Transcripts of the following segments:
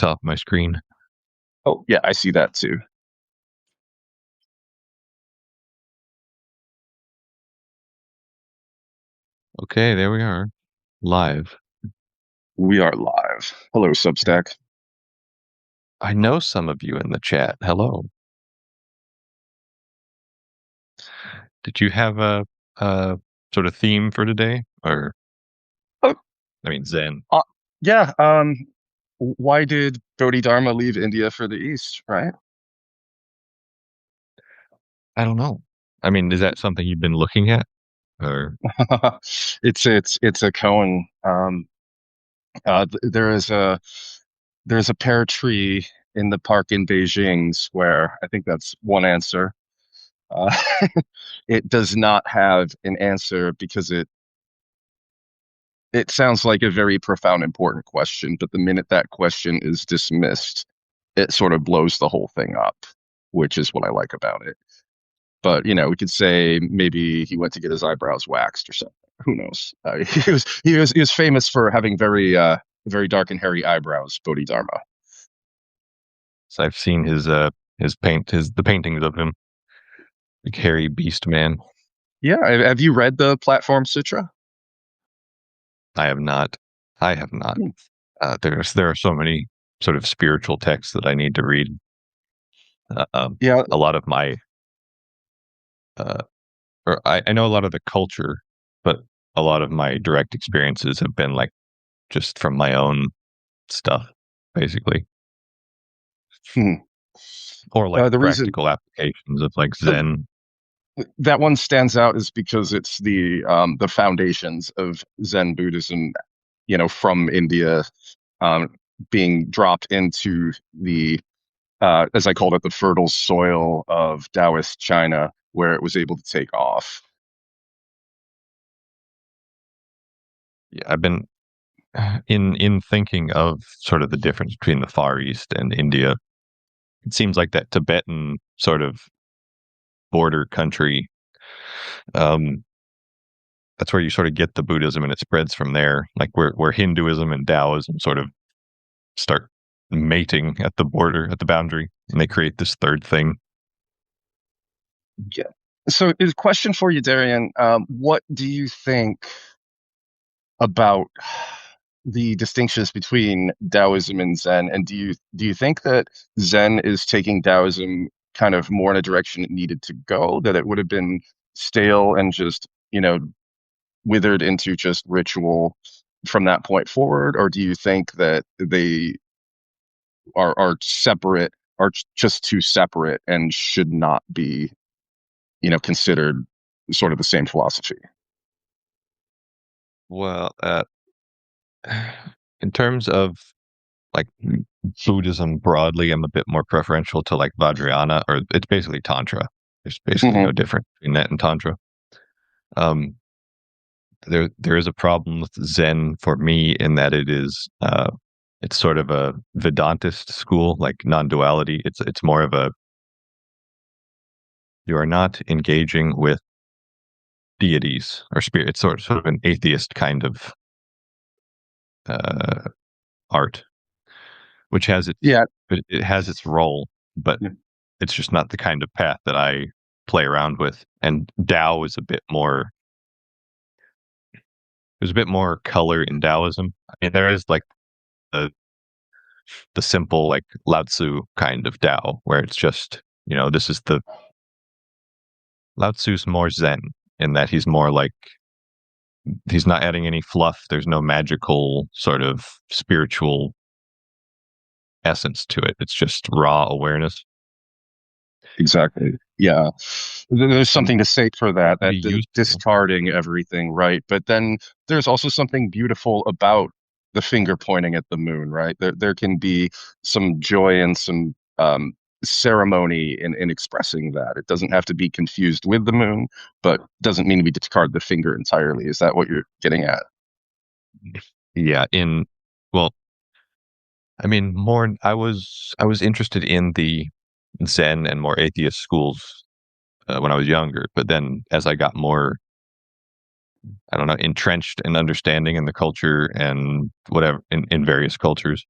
top of my screen. Oh, yeah, I see that too. Okay, there we are, live. We are live. Hello, Substack. I know some of you in the chat. Hello. Did you have a sort of theme for today, or Oh, I mean Zen? uh, yeah. Why did Bodhidharma leave India for the East, right? I don't know. I mean, is that something you've been looking at, or It's a koan. There's a pear tree in the park in Beijing where I think that's one answer. Uh, it does not have an answer because it sounds like a very profound, important question, but the minute that question is dismissed, it sort of blows the whole thing up, which is what I like about it. But we could say maybe he went to get his eyebrows waxed or something. Who knows? He was famous for having very dark and hairy eyebrows, Bodhidharma. so I've seen his the paintings of him, like hairy beast man. Yeah, have you read the Platform Sutra? I have not. I have not. Hmm. There are so many sort of spiritual texts that I need to read. Yeah, A lot of my uh, or I know a lot of the culture, but a lot of my direct experiences have been like just from my own stuff, basically, hmm. or like The reason practical applications of like so Zen. that one stands out is because it's the foundations of Zen Buddhism, from India, um, being dropped into the as I called it, the fertile soil of Taoist China, where it was able to take off. Yeah, I've been in thinking of sort of the difference between the Far East and India. It seems like that Tibetan sort of border country. Um, that's where you sort of get the Buddhism, and it spreads from there. Like where Hinduism and Taoism sort of start mating at the border, at the boundary, and they create this third thing. Yeah. So, is question for you, Darian. What do you think about the distinctions between Taoism and Zen? And do you think that Zen is taking Taoism kind of more in a direction it needed to go, that it would have been stale and just, withered into just ritual from that point forward? Or do you think that they are separate, are just too separate and should not be, considered sort of the same philosophy? Well, in terms of like Buddhism broadly, I'm a bit more preferential to like Vajrayana, or it's basically Tantra. There's basically Hmm. no difference between that and Tantra. Um, there is a problem with Zen for me in that it's sort of a Vedantist school, like non-duality. It's more of a you are not engaging with deities or spirit. It's sort of an atheist kind of uh, art, which has Yeah. it has its role, but Yeah. it's just not the kind of path that I play around with. And Tao is a bit more. There's a bit more color in Taoism. I mean, there is like the the simple like Lao Tzu kind of Tao, where it's just this is the Lao Tzu's more Zen in that he's more like he's not adding any fluff. There's no magical sort of spiritual essence to it. It's just raw awareness. Exactly. Yeah. There's And something to say for that, can be that useful. discarding everything, right? But then there's also something beautiful about the finger pointing at the moon, right? There can be some joy and some ceremony in expressing that. It doesn't have to be confused with the moon, but doesn't mean we discard the finger entirely. Is that what you're getting at? Yeah, in well, I mean, more. I was interested in the Zen and more atheist schools when I was younger, but then as I got more, I don't know, entrenched in understanding in the culture and whatever in various cultures,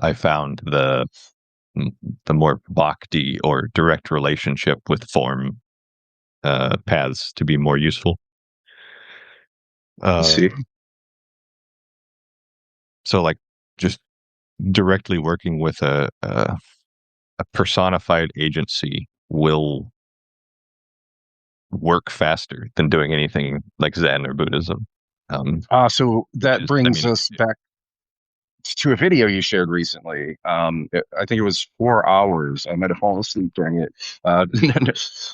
I found the more bhakti or direct relationship with form paths to be more useful. I see. Uh, so like just directly working with a personified agency will work faster than doing anything like Zen or Buddhism. So Which that is, I brings mean, us back to a video you shared recently. I think it was 4 hours. I might have fallen asleep during it. Well,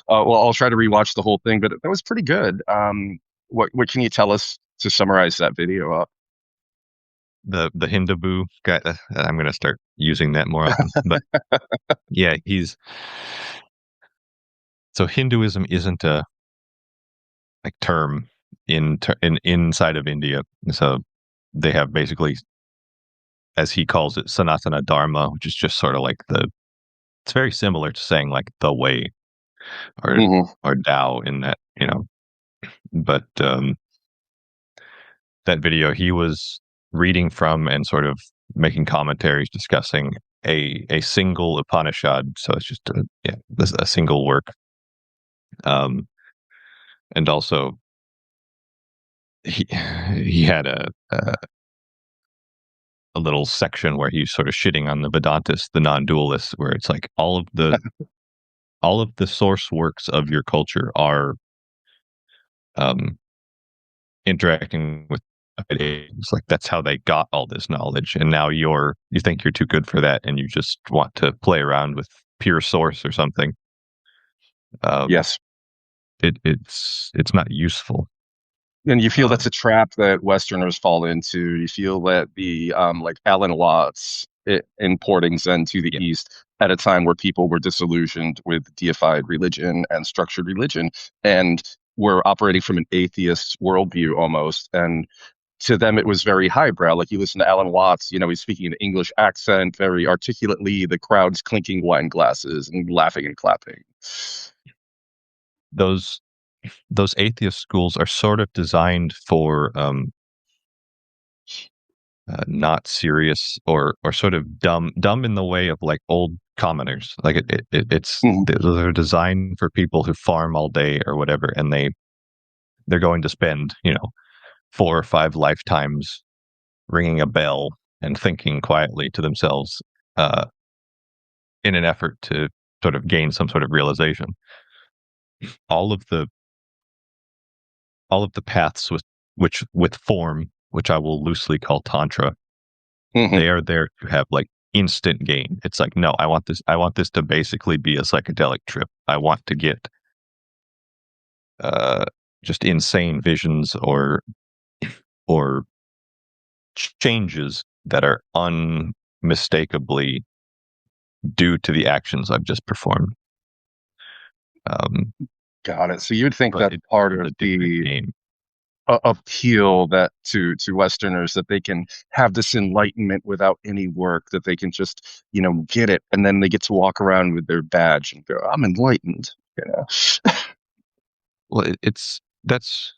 I'll try to rewatch the whole thing, but that was pretty good. What can you tell us to summarize that video up? the Hindabu guy. I'm going to start using that more often. But yeah, he's so Hinduism isn't a like term in inside of India. So they have basically, as he calls it, Sanatana Dharma, which is just sort of like the. It's very similar to saying like the way or Hmm. or Tao in that but that video he was reading from and sort of making commentaries discussing a single Upanishad. So it's just a single work. Um, and also he had a little section where he's sort of shitting on the Vedantists, the non-dualists, where it's like all of the source works of your culture are um, interacting with it's like that's how they got all this knowledge, and now you think you're too good for that, and you just want to play around with pure source or something. Um, Yes. it's not useful. And you feel that's Um, a trap that Westerners fall into. You feel that the like Alan Watts importing Zen to the yeah, East at a time where people were disillusioned with deified religion and structured religion, and were operating from an atheist worldview almost. And to them, it was very highbrow. Like you listen to Alan Watts, he's speaking an English accent very articulately. The crowd's clinking wine glasses and laughing and clapping. those those atheist schools are sort of designed for not serious or sort of dumb in the way of like old commoners. Like Mhm. they're designed for people who farm all day or whatever, and they're going to spend 4 or 5 lifetimes ringing a bell and thinking quietly to themselves uh, in an effort to sort of gain some sort of realization. All of the all of the paths with form, which I will loosely call tantra, Mhm. they are there to have like instant gain. It's like, no, I want this to basically be a psychedelic trip. I want to get uh, just insane visions or changes that are unmistakably due to the actions I've just performed. Um, Got it. So you'd think but that's it's part still of a different the game. appeal that to Westerners, that they can have this enlightenment without any work, that they can just get it, and then they get to walk around with their badge and go, "I'm enlightened." You know, Well, it's that's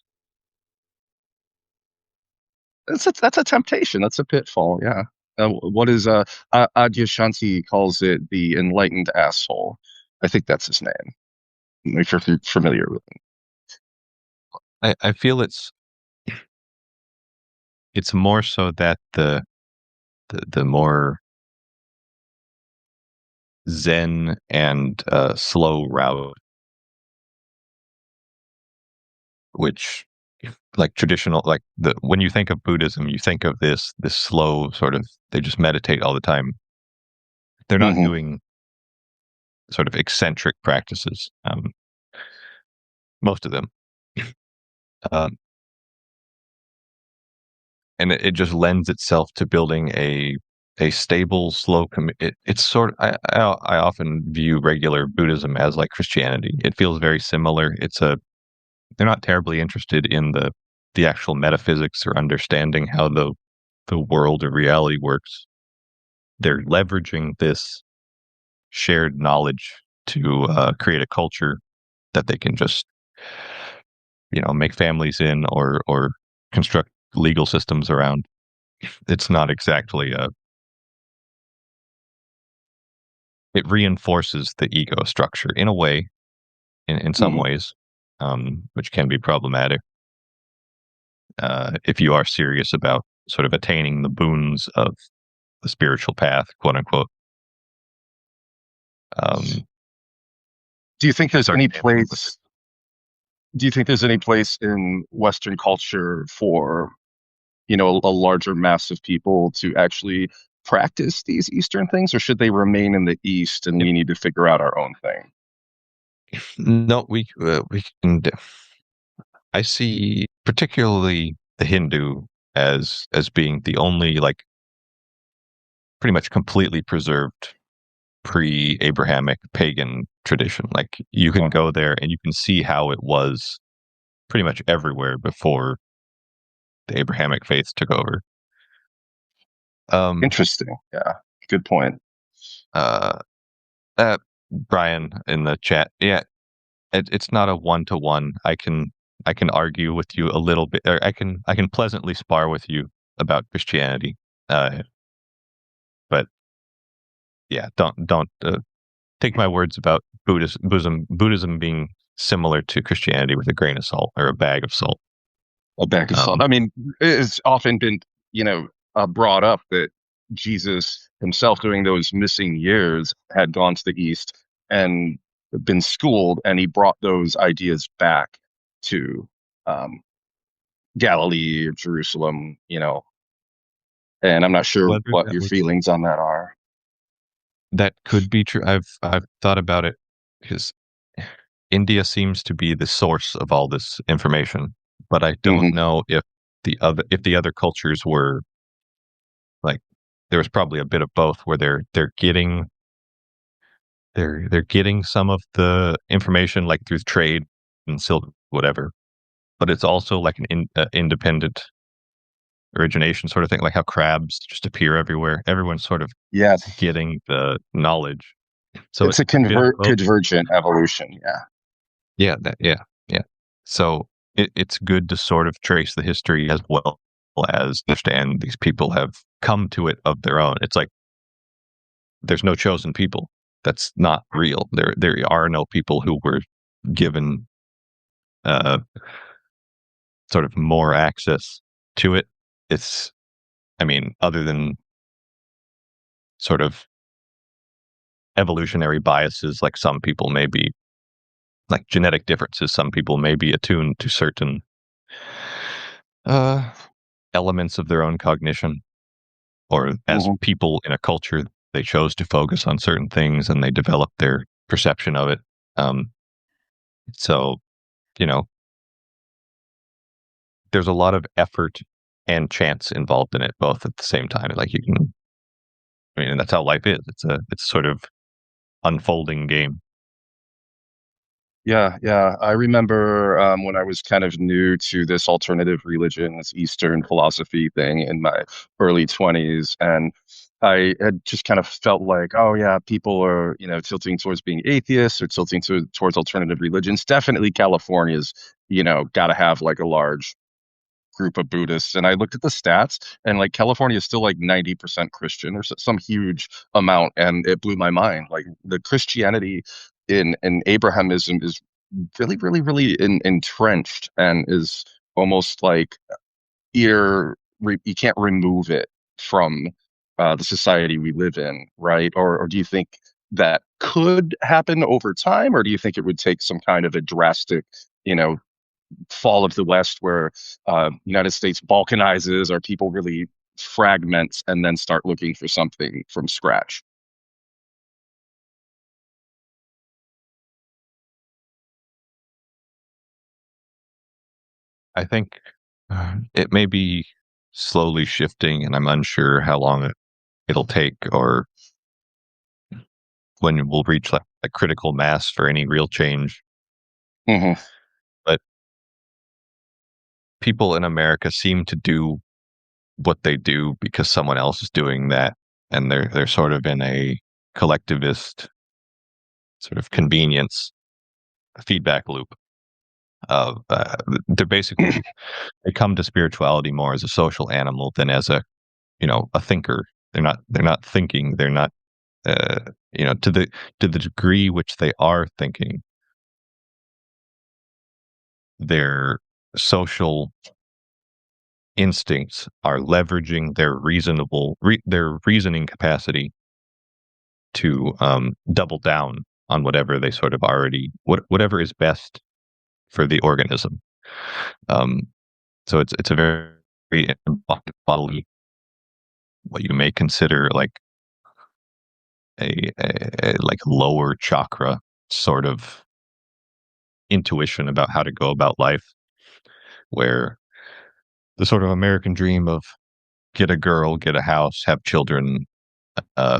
a temptation. That's a pitfall. Yeah. What is Adyashanti calls it, the enlightened asshole. I think that's his name. If you're familiar with I feel it's more so that the more zen and slow route, which like traditional like the when you think of Buddhism, you think of this slow sort of they just meditate all the time. They're it. not Hmm. doing sort of eccentric practices. Most of them, um, and it just lends itself to building a stable, slow. It's sort. I often view regular Buddhism as like Christianity. It feels very similar. They're not terribly interested in the actual metaphysics or understanding how the world or reality works. They're leveraging this shared knowledge to create a culture that they can just make families in or construct legal systems around. It's not exactly it reinforces the ego structure in a way, in some Hmm. ways, which can be problematic if you are serious about sort of attaining the boons of the spiritual path, quote unquote. Um, Do you think there's sorry. any place? Do you think there's any place in Western culture for, a larger mass of people to actually practice these Eastern things, or should they remain in the East and we need to figure out our own thing? No, we can. I see particularly the Hindu as being the only like pretty much completely preserved pre-Abrahamic pagan tradition. Like you can Uh-huh. go there and you can see how it was pretty much everywhere before the Abrahamic faith took over. Um, Interesting. Yeah, good point. uh, Brian in the chat, yeah, it's not a one to one. I can argue with you a little bit, or I can pleasantly spar with you about Christianity, uh, but yeah, don't take my words about Buddhism being similar to Christianity with a grain of salt or a bag of salt. A bag of salt. Um, I mean, it's often been, you know, brought up that Jesus himself, during those missing years, had gone to the East and been schooled, and he brought those ideas back to um, Galilee or Jerusalem, and I'm not sure whether what that your was feelings on that are. that could be true. I've thought about it because India seems to be the source of all this information, but I don't Hmm. know if the other cultures were like there was probably a bit of both where they're getting some of the information like through trade and silk whatever, but it's also like an independent origination sort of thing, like how crabs just appear everywhere. Everyone's sort of Yes, getting the knowledge, so it's it's a a bit of both. convergent evolution. Yeah. Yeah, so it's good to sort of trace the history as well as understand these people have come to it of their own. It's like there's no chosen people. That's not real. There are no people who were given uh, sort of more access to it. It's, I mean, other than sort of evolutionary biases, like some people may be, like genetic differences, some people may be attuned to certain uh, elements of their own cognition, or as Hmm. people in a culture, they chose to focus on certain things and they developed their perception of it. Um, so, you know, there's a lot of effort and chance involved in it both at the same time. Like you can, I mean, and that's how life is. It's sort of unfolding game. Yeah, yeah. I remember when I was kind of new to this alternative religion, this Eastern philosophy thing in my early 20s, and I had just kind of felt like, oh yeah, people are, tilting towards being atheists or tilting towards alternative religions. Definitely California's, got to have like a large group of Buddhists, and I looked at the stats, and like California is still like 90% Christian or some huge amount, and it blew my mind. Like the Christianity in Abrahamism is really, really, really entrenched and is almost like you can't remove it from the society we live in, right? Or do you think that could happen over time, or do you think it would take some kind of a drastic, you know, fall of the West where United States balkanizes or people really fragment and then start looking for something from scratch? I think it may be slowly shifting, and I'm unsure how long it'll take or when we'll reach like a critical mass for any real change. Hmm. But people in America seem to do what they do because someone else is doing that, and they're sort of in a collectivist sort of convenience feedback loop of they're basically they come to spirituality more as a social animal than as a thinker. They're not thinking. They're not. to the degree which they are thinking, their social instincts are leveraging their reasoning capacity to double down on whatever they sort of whatever is best for the organism. Um, so it's a very bodily, what you may consider like a like lower chakra sort of intuition about how to go about life, where the sort of American dream of get a girl, get a house, have children,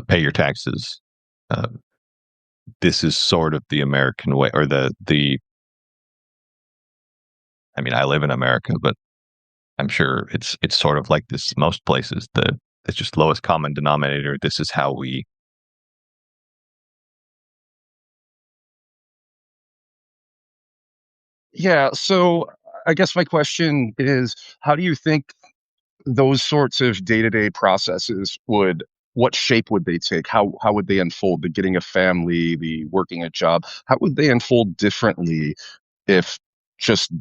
pay your taxes. Uh, this is sort of the American way, or the. I mean, I live in America, but I'm sure it's sort of like this most places. It's just lowest common denominator. This is how we. Yeah, so I guess my question is, how do you think those sorts of day-to-day processes what shape would they take? How would they unfold? The getting a family, the working a job, how would they unfold differently if just,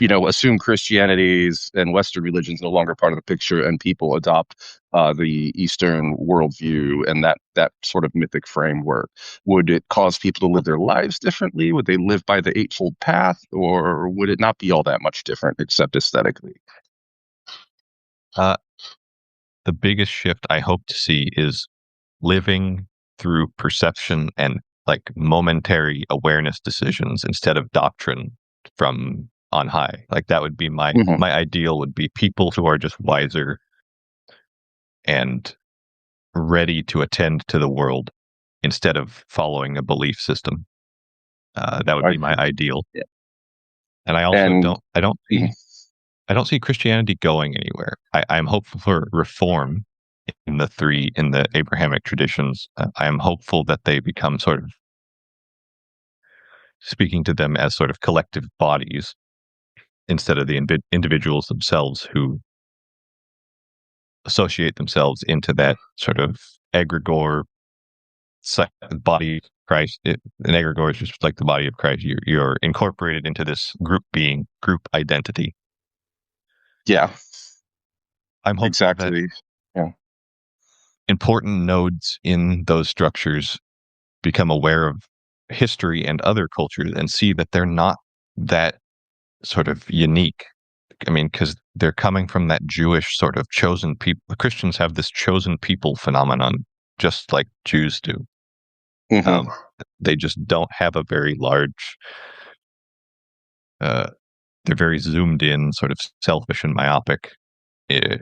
assume Christianities and Western religions no longer part of the picture and people adopt the Eastern worldview and that sort of mythic framework? Would it cause people to live their lives differently? Would they live by the Eightfold Path, or would it not be all that much different except aesthetically? Uh, the biggest shift I hope to see is living through perception and like momentary awareness decisions instead of doctrine from on high. Like that would be Hmm. my ideal would be people who are just wiser and ready to attend to the world instead of following a belief system. That would I, be my ideal. And and mhm. I don't see Christianity going anywhere. I'm hopeful for reform in the Abrahamic traditions. I am hopeful that they become sort of speaking to them as sort of collective bodies instead of the individuals themselves who associate themselves into that sort of egregore body of Christ. An egregore is just like the body of Christ. You're incorporated into this group identity. Yeah, I'm hopeful that exactly. Yeah. important nodes in those structures become aware of history and other cultures and see that they're not that sort of unique. I mean, because they're coming from that Jewish sort of chosen people. Christians have this chosen people phenomenon, just like Jews do. Hmm. Um, they just don't have a very large. Uh, they're very zoomed in, sort of selfish and myopic. Eh,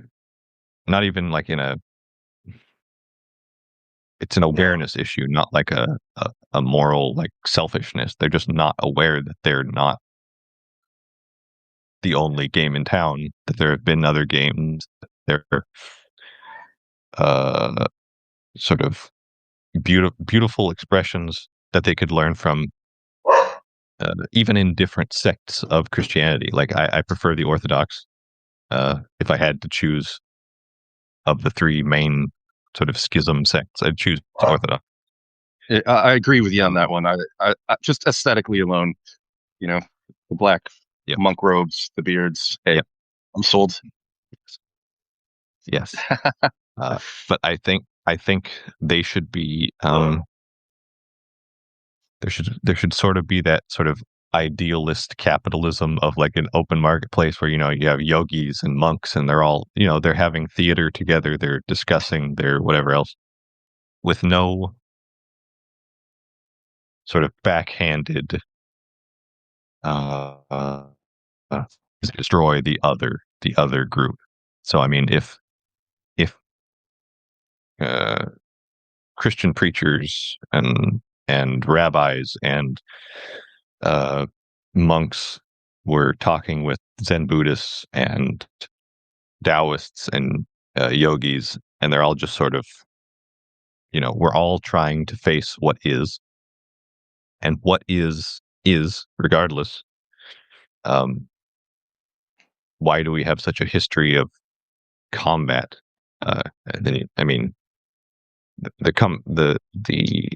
not even like in a. It's an awareness issue, not like a moral like selfishness. They're just not aware that they're not the only game in town. That there have been other games. They're uh, sort of beautiful expressions that they could learn from, even in different sects of Christianity. Like I prefer the Orthodox. If I had to choose of the three main sort of schism sects, I'd choose Orthodox. I agree with you on that one. I just aesthetically alone, you know, the black Yep. monk robes, the beards. Hey, Yep. I'm sold. Yes. Uh, but I think they should be there should sort of be that sort of idealist capitalism of like an open marketplace where you have yogis and monks and they're all they're having theater together, they're discussing their whatever else with no sort of backhanded uh, uh, uh destroy the other group. So I mean if uh Christian preachers and rabbis and uh monks were talking with Zen Buddhists and Taoists and yogis, and they're all just sort of, we're all trying to face what is, and what is regardless. Um, why do we have such a history of combat? I mean, the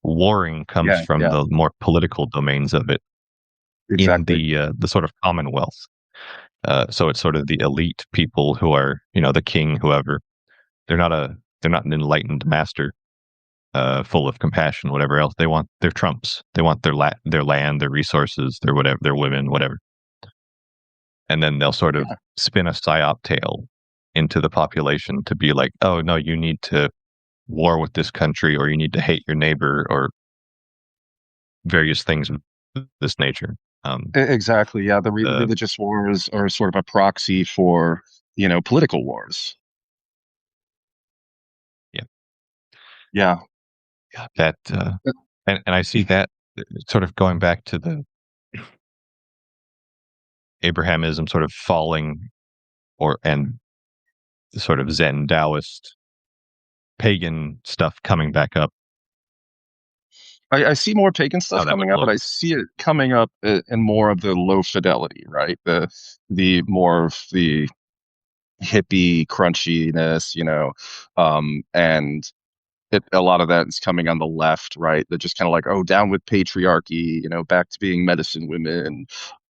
warring comes Yeah, from yeah, the more political domains of it in exactly. the sort of commonwealth. So it's sort of the elite people who are, the king, whoever. They're not an enlightened master, full of compassion, whatever else. They want their trumps. They want their land, their resources, their whatever, their women, whatever. And then they'll sort of Yeah, spin a psyop tale into the population to be like, oh no, you need to war with this country, or you need to hate your neighbor, or various things of this nature. exactly. Yeah, the The religious wars are sort of a proxy for, political wars. Yeah, Yeah. yeah, that and I see that sort of going back to the Abrahamism sort of falling, or and the sort of Zen Taoist pagan stuff coming back up. I see more pagan How stuff that would coming up, but look. I see it coming up in more of the low fidelity, right? The more of the hippie crunchiness, and a lot of that is coming on the left, right? They're just kind of like, oh, down with patriarchy, back to being medicine women.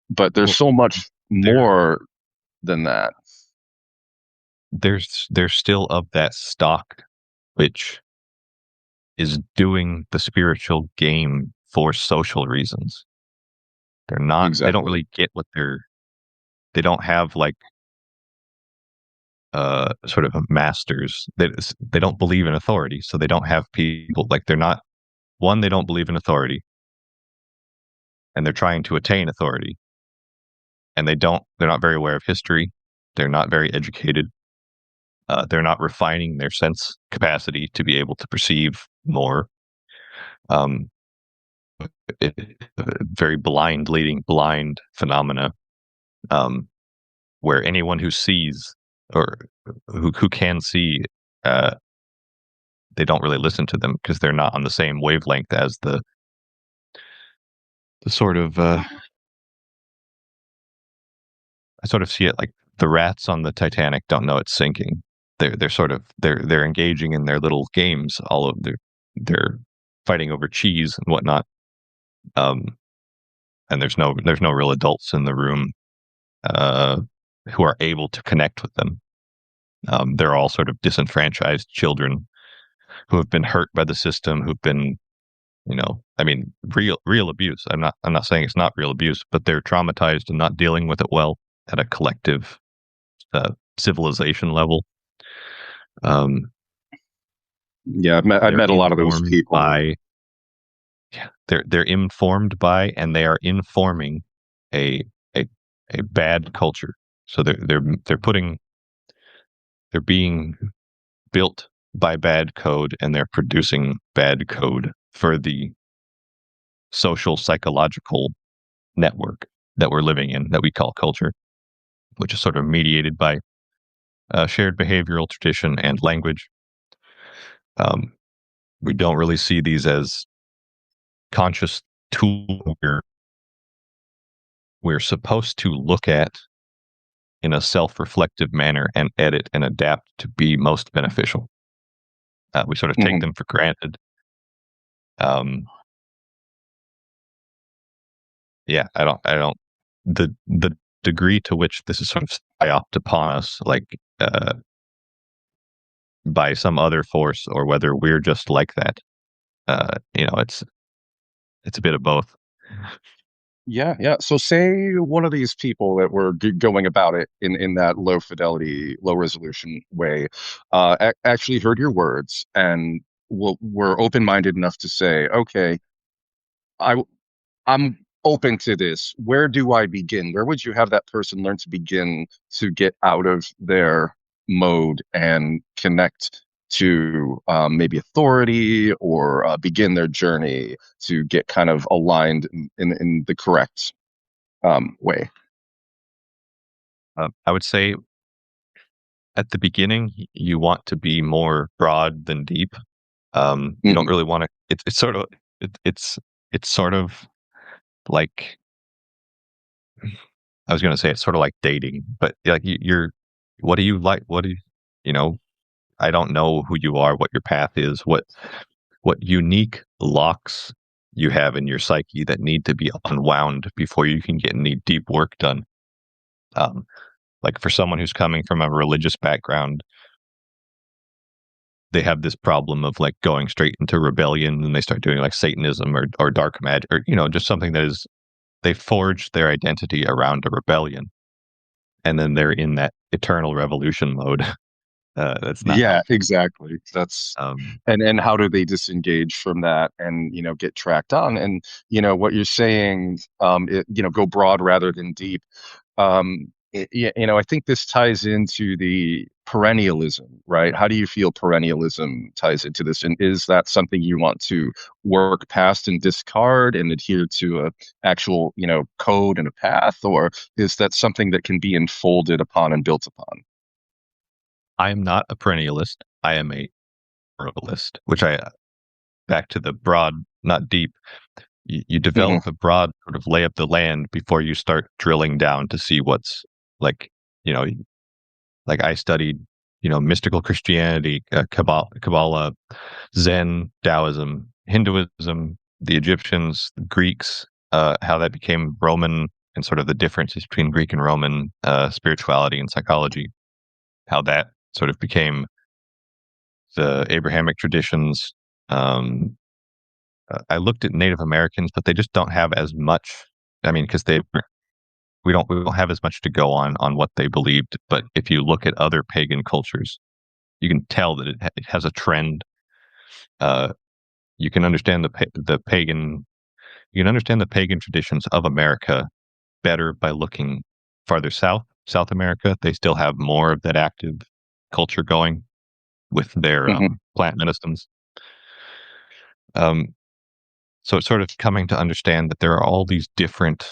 But there's Well, so much there more than that. there's still of that stock which is doing the spiritual game for social reasons. They don't Exactly. really get what they don't have like sort of masters. They don't believe in authority, so they don't have people like they're not one, they don't believe in authority, and they're trying to attain authority. And they're not very aware of history. They're not very educated. They're not refining their sense capacity to be able to perceive more. Um, very blind, leading blind phenomena, um, where anyone who sees, or who can see, uh, they don't really listen to them because they're not on the same wavelength as the sort of I sort of see it like the rats on the Titanic don't know it's sinking. They're engaging in their little games. All of they're fighting over cheese and whatnot. Um, and there's no real adults in the room, uh, who are able to connect with them. They're all sort of disenfranchised children who have been hurt by the system, who've been, I mean, real abuse. I'm not saying it's not real abuse, but they're traumatized and not dealing with it well at a collective civilization level. Um, Yeah, I've they're met a lot of those informed people. by Yeah, they're informed by, and they are informing a a a bad culture. So they're being built by bad code, and they're producing bad code for the social psychological network that we're living in, that we call culture, which is sort of mediated by shared behavioral tradition and language. Um, we don't really see these as conscious tools we're supposed to look at in a self-reflective manner and edit and adapt to be most beneficial. We sort of take Mhm. them for granted. Um, yeah, I don't. The degree to which this is sort of psyoped upon us, like by some other force, or whether we're just like that. It's a bit of both. Yeah, yeah. So say one of these people that were going about it in that low fidelity, low resolution way, actually heard your words and were open minded enough to say, okay, I I'm open to this. Where do I begin? Where would you have that person learn to begin to get out of their mode and connect to maybe authority, or begin their journey to get kind of aligned in the correct way? I would say at the beginning, you want to be more broad than deep. You don't Hmm. really want to. It's sort of it, it's sort of like I was going to say it's sort of like dating, but like you're what do you like? What do you know? I don't know who you are, what your path is, what unique locks you have in your psyche that need to be unwound before you can get any deep work done. Um, like for someone who's coming from a religious background, they have this problem of like going straight into rebellion and they start doing like Satanism or dark magic or, just something that is, they forged their identity around a rebellion. And then they're in that eternal revolution mode. That's not Yeah, helpful. exactly. That's Um, and how do they disengage from that and get tracked on? And what you're saying, go broad rather than deep. I think this ties into the perennialism, right? How do you feel perennialism ties into this? And is that something you want to work past and discard and adhere to a actual, code and a path, or is that something that can be enfolded upon and built upon? I am not a perennialist. I am a pluralist, which I back to the broad, not deep. You Hmm. develop a broad sort of lay of the land before you start drilling down to see what's like, you know, like I studied, mystical Christianity, Kabbalah, Zen, Taoism, Hinduism, the Egyptians, the Greeks, how that became Roman and sort of the differences between Greek and Roman spirituality and psychology, how that sort of became the Abrahamic traditions. Um, I looked at Native Americans, but they just don't have as much. I mean, because we don't have as much to go on what they believed. But if you look at other pagan cultures, you can tell that it has a trend. Uh, you can understand the pagan. You can understand the pagan traditions of America better by looking farther south, South America. They still have more of that active culture going with their Hmm. plant medicines. Um, so it's sort of coming to understand that there are all these different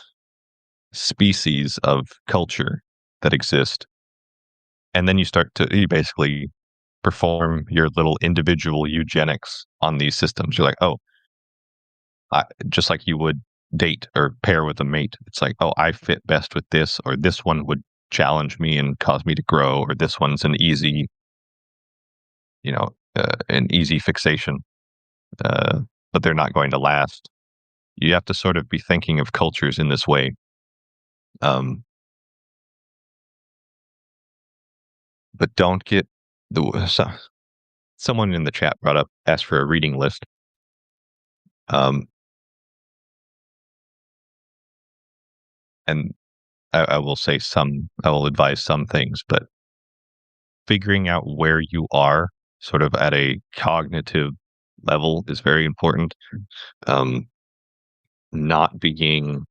species of culture that exist, and then you basically perform your little individual eugenics on these systems. You're like, oh, just like you would date or pair with a mate. It's like, oh, I fit best with this, or this one would challenge me and cause me to grow, or this one's an easy fixation, uh, but they're not going to last. You have to sort of be thinking of cultures in this way. Um, but don't get someone in the chat asked for a reading list. Um, and I will advise some things, but figuring out where you are sort of at a cognitive level is very important. Um, not being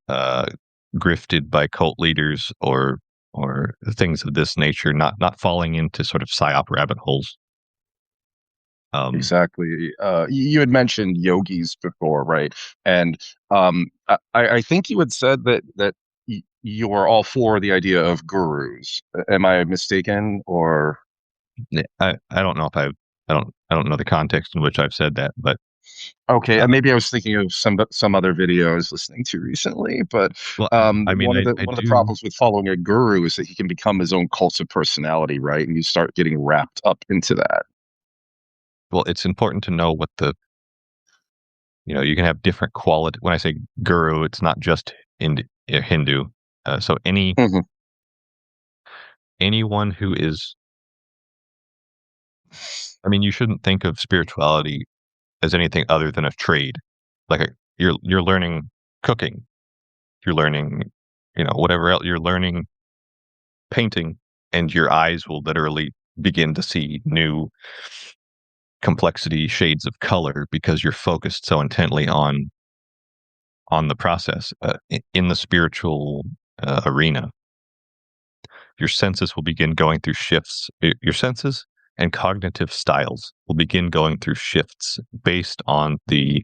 uh, grifted by cult leaders or things of this nature, not falling into sort of psyop rabbit holes. Um, Exactly. You had mentioned yogis before, right? And I think you had said that you are all for the idea of gurus. Am I mistaken? Or I don't know if I don't know the context in which I've said that, but okay, uh, maybe I was thinking of some other video I was listening to recently. But well, I mean, I one of the do. problems with following a guru is that he can become his own cult of personality, right? And you start getting wrapped up into that. Well, it's important to know what you can have different quality. When I say guru, it's not just Hindu. So Hmm. anyone who is, I mean, you shouldn't think of spirituality as anything other than a trade. Like you're learning cooking, you're learning, whatever else you're learning, painting, and your eyes will literally begin to see new complexity, shades of color because you're focused so intently on the process. In the spiritual arena, your senses will begin going through shifts. Your senses and cognitive styles will begin going through shifts based on the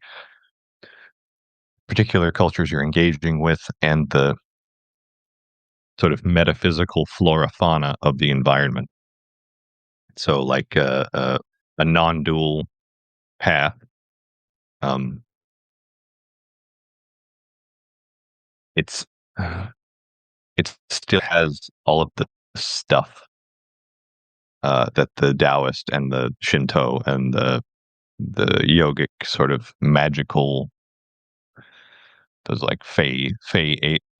particular cultures you're engaging with and the sort of metaphysical flora fauna of the environment. So, like a non-dual path, um, it's it still has all of the stuff that the Taoist and the Shinto and the yogic sort of magical, those like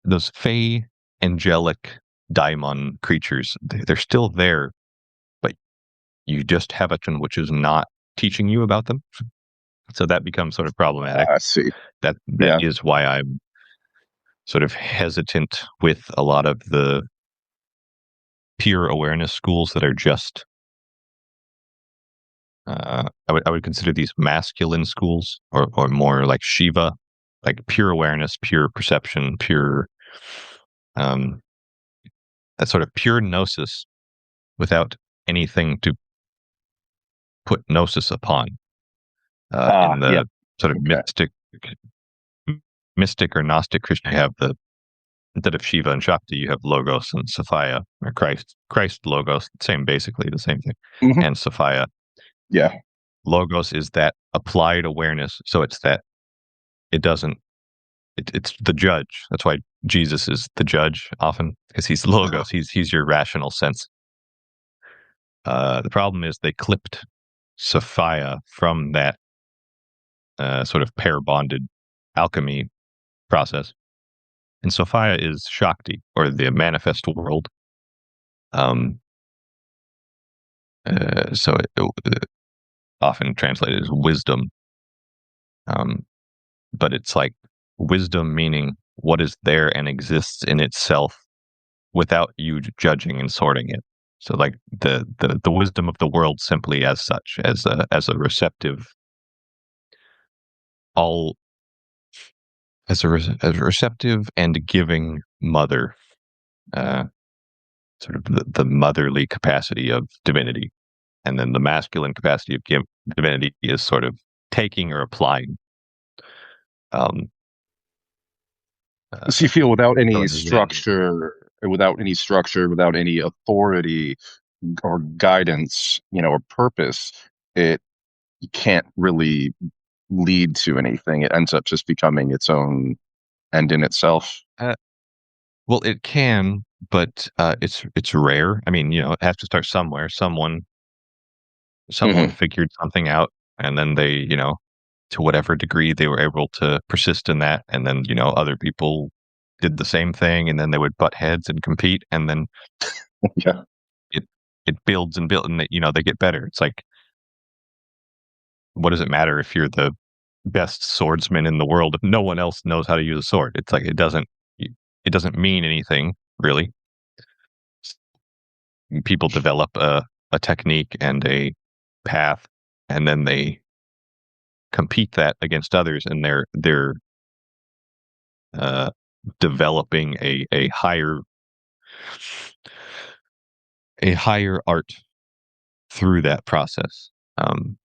those fey angelic daimon creatures, they're still there, but you just have a ton which is not teaching you about them. So that becomes sort of problematic. I see. That Yeah. is why I'm sort of hesitant with a lot of the pure awareness schools that are just I would consider these masculine schools, or more like Shiva, like pure awareness, pure perception, pure um that sort of pure gnosis without anything to put gnosis upon. In Yeah. the sort of Okay. mystic or Gnostic Christian, you have the instead of Shiva and Shakti, you have Logos and Sophia, or Christ Logos, same basically the same thing, Hmm. and Sophia. Yeah. Logos is that applied awareness, so it's that it doesn't. It's the judge. That's why Jesus is the judge often, because he's Logos. He's your rational sense. The problem is they clipped Sophia from that sort of pair bonded alchemy process. And Sophia is Shakti, or the manifest world. Um, so often translated as wisdom. Um, but it's like wisdom meaning what is there and exists in itself without you judging and sorting it. So like the wisdom of the world simply as such, as a receptive, all as a receptive and giving mother, uh, sort of the motherly capacity of divinity, and then the masculine capacity of divinity is sort of taking or applying. Um, So you uh, feel so in Zen, without any structure, without any authority or guidance, or purpose, it can't really lead to anything. It ends up just becoming its own end in itself. uh, well, it can, but it's rare. I mean, it has to start somewhere. Someone Hmm. figured something out, and then they, to whatever degree they were able to persist in that, and then other people did the same thing, and then they would butt heads and compete, and then Yeah. it it builds and builds, and they get better. It's like, what does it matter if you're the best swordsman in the world if no one else knows how to use a sword? It's like it doesn't mean anything really. People develop a technique and a path, and then they compete that against others, and they're uh, developing a higher art through that process. Um,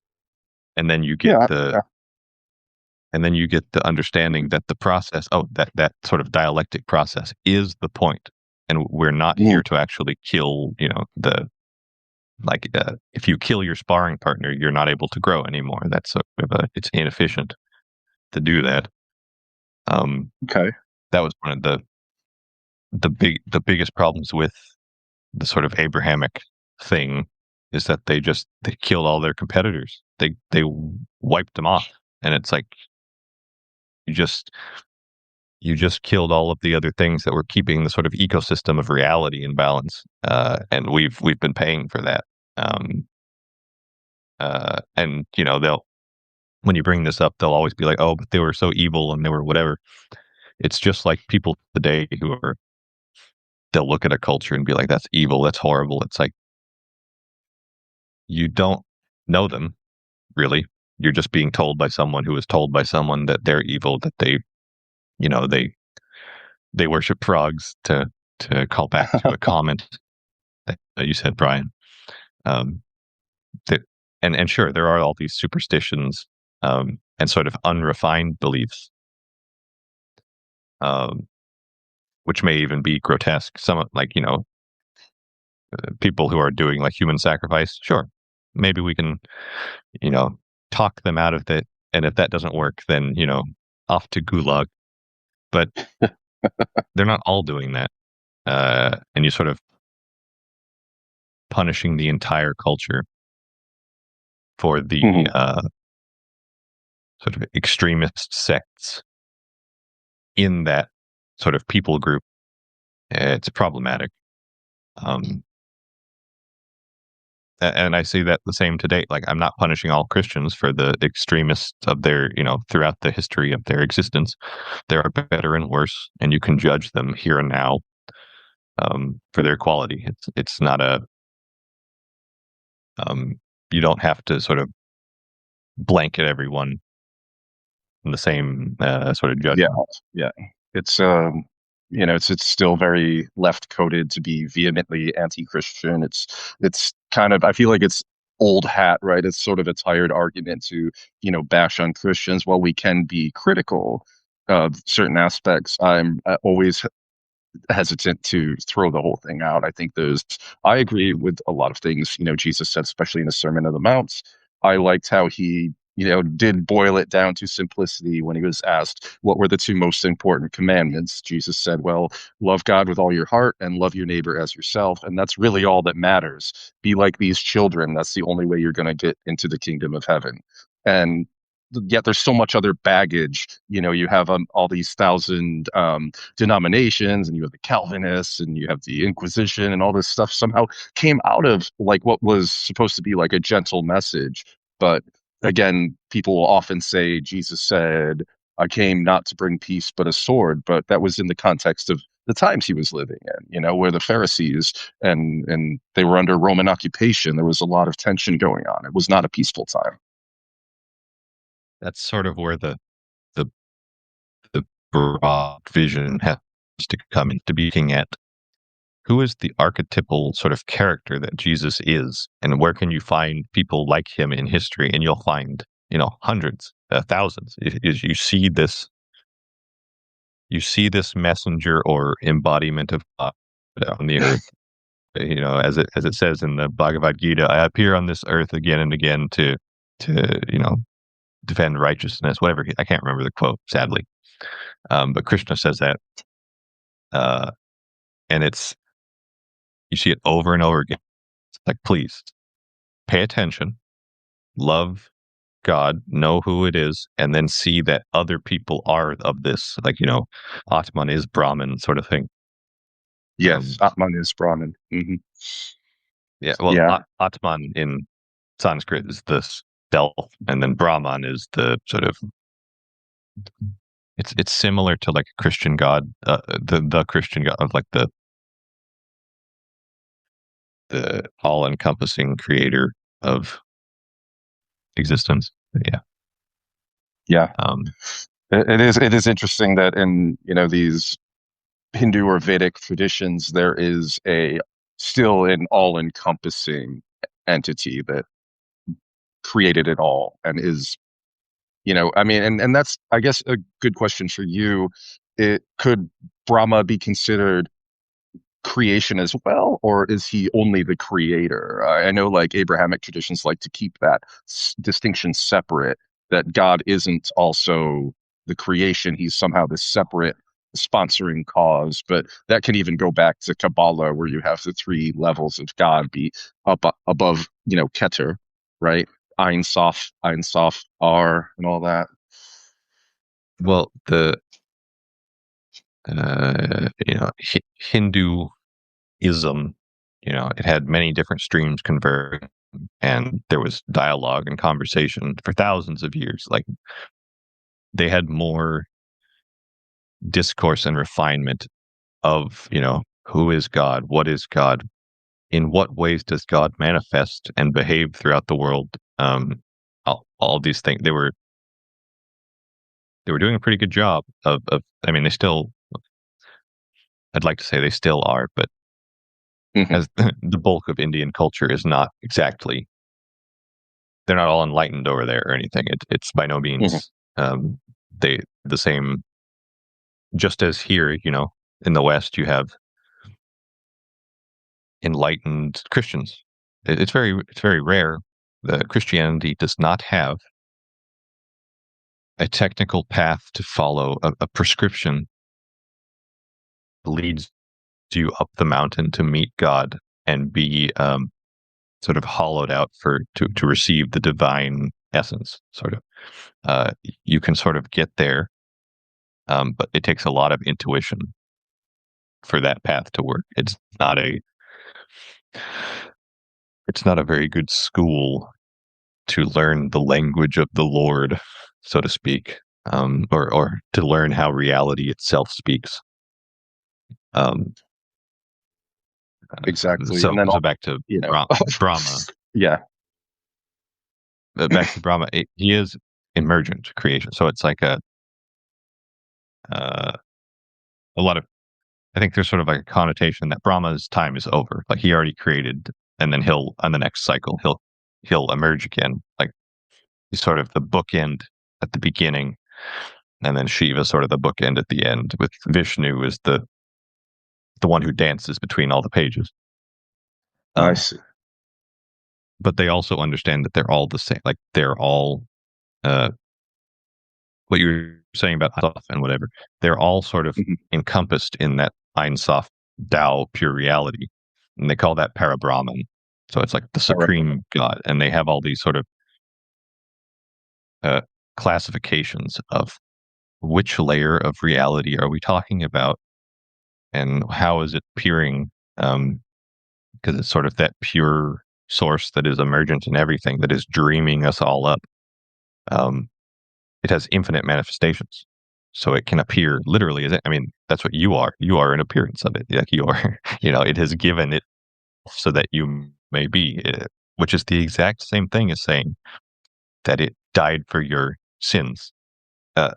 and then you get Yeah. the Yeah. and then you get the understanding that the process, that sort of dialectic process is the point, and we're not Mm. here to actually kill, the like if you kill your sparring partner, you're not able to grow anymore. That's sort of it's inefficient to do that. Um, Okay. that was one of the biggest problems with the sort of Abrahamic thing, is that they killed all their competitors. They wiped them off, and it's like you just you just killed all of the other things that were keeping the sort of ecosystem of reality in balance. And we've been paying for that. Um, and they'll when you bring this up, they'll always be like, "Oh, but they were so evil and they were whatever." It's just like people today they'll look at a culture and be like, "That's evil. That's horrible." It's like you don't know them really. You're just being told by someone who was told by someone that they're evil, that you know, they worship frogs, to call back to a comment that you said, Brian. Um, that, and sure, there are all these superstitions, and sort of unrefined beliefs, um, which may even be grotesque. Some like people who are doing like human sacrifice. Sure, maybe we can you know talk them out of it, and if that doesn't work, then off to gulag. But they're not all doing that, and you sort of punishing the entire culture for the Hmm. sort of extremist sects in that sort of people group. It's problematic. Um, and I see that the same to date. Like, I'm not punishing all Christians for the extremists of their, throughout the history of their existence. There are better and worse, and you can judge them here and now for their quality. It's not a you don't have to sort of blanket everyone in the same sort of Yeah, judgment. yeah. It's it's still very left coded to be vehemently anti-Christian. It's kind of, I feel like it's old hat, right? It's sort of a tired argument to, bash on Christians. While we can be critical of certain aspects, I'm always hesitant to throw the whole thing out. I agree with a lot of things, Jesus said, especially in the Sermon on the Mount. I liked how he, did boil it down to simplicity when he was asked what were the two most important commandments. Jesus said, well, love God with all your heart and love your neighbor as yourself. And that's really all that matters. Be like these children. That's the only way you're going to get into the kingdom of heaven. And yet there's so much other baggage. You have all these thousand denominations, and you have the Calvinists, and you have the Inquisition, and all this stuff somehow came out of like what was supposed to be like a gentle message. But again, people will often say Jesus said, I came not to bring peace but a sword, but that was in the context of the times he was living in, where the Pharisees and they were under Roman occupation. There was a lot of tension going on. It was not a peaceful time. That's sort of where the the broad vision has to come into being at. Who is the archetypal sort of character that Jesus is, and where can you find people like him in history? And you'll find, hundreds, thousands. Is you see this messenger or embodiment of God on the earth. As it says in the Bhagavad Gita, I appear on this earth again and again to defend righteousness. Whatever, I can't remember the quote, sadly. But Krishna says that, uh, and you see it over and over again. It's like, please pay attention, love God, know who it is, and then see that other people are of this. Like, Atman is Brahman, sort of thing. Yes, Um, Atman is Brahman. yeah, well, Yeah, Atman in Sanskrit is the self, and then Brahman is the sort of. It's similar to like a Christian God, the Christian God of like the all encompassing creator of existence. Yeah. yeah. Um, It is interesting that in these Hindu or Vedic traditions, there is a still an all-encompassing entity that created it all and is, I mean, and that's, I guess, a good question for you. It could Brahma be considered creation as well, or is he only the creator? I know like Abrahamic traditions like to keep that distinction separate, that God isn't also the creation, he's somehow this separate sponsoring cause. But that can even go back to Kabbalah, where you have the three levels of God be up above, Keter, right? Ein Sof, R, and all that. well, the Hinduism, it had many different streams converging, and there was dialogue and conversation for thousands of years. Like, they had more discourse and refinement of, who is God, what is God, in what ways does God manifest and behave throughout the world. All these things, they were doing a pretty good job of. I mean, they still. I'd like to say they still are, but Hmm. as the bulk of Indian culture is not exactly, they're not all enlightened over there or anything. It's by no Hmm. means the same. Just as here, in the West, you have enlightened Christians. It's very rare. The Christianity does not have a technical path to follow, a prescription leads you up the mountain to meet God and be sort of hollowed out for to receive the divine essence. Sort of, uh, you can sort of get there, but it takes a lot of intuition for that path to work. Not a it's not a very good school to learn the language of the Lord, so to speak, or to learn how reality itself speaks. Um, Exactly. And so then, so back to you know, Brahma. yeah, Back to Brahma. He is emergent creation, so it's like uh, a lot of. I think there's sort of like a connotation that Brahma's time is over. Like he already created, and then he'll on the next cycle he'll emerge again. Like he's sort of the bookend at the beginning, and then Shiva sort of the bookend at the end. With Vishnu is the one who dances between all the pages. I Um, see. but they also understand that they're all the same. Like they're all uh, what you were saying about stuff and whatever. They're all sort of Mhm. encompassed in that Ein Sof Tao pure reality, and they call that Parabrahman. So it's like the All right. supreme God, and they have all these sort of uh, classifications of which layer of reality are we talking about, and how is it peering? Because it's sort of that pure source that is emergent in everything, that is dreaming us all up. Um, it has infinite manifestations, so it can appear literally as I mean, that's what you are. You are an appearance of it. Like you are, it has given it so that you may be, which is the exact same thing as saying that it died for your sins. Uh,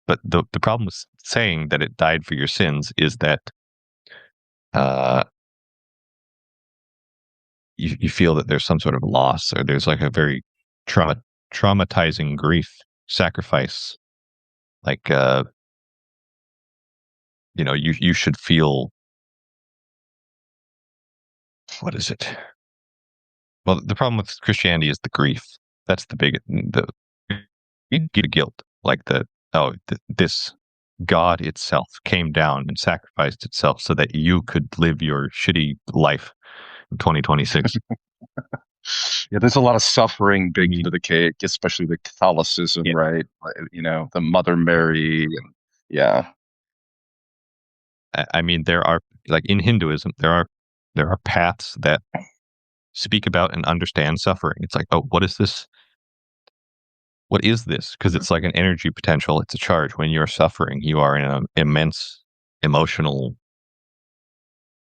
but the problem with saying that it died for your sins is that uh, you feel that there's some sort of loss, or there's like a very traumatizing grief sacrifice. Like you should feel, what is it? Well, the problem with Christianity is the grief. That's the big the you get guilt, like this God itself came down and sacrificed itself so that you could live your shitty life in 2026. Yeah, there's a lot of suffering I baked into mean, the cake, especially the Catholicism, yeah, right? The Mother Mary, and yeah, I mean there are, like in Hinduism, there are paths that speak about and understand suffering. It's like, oh, what is this? What is this? Because it's like an energy potential. It's a charge. When you're suffering, you are in an immense emotional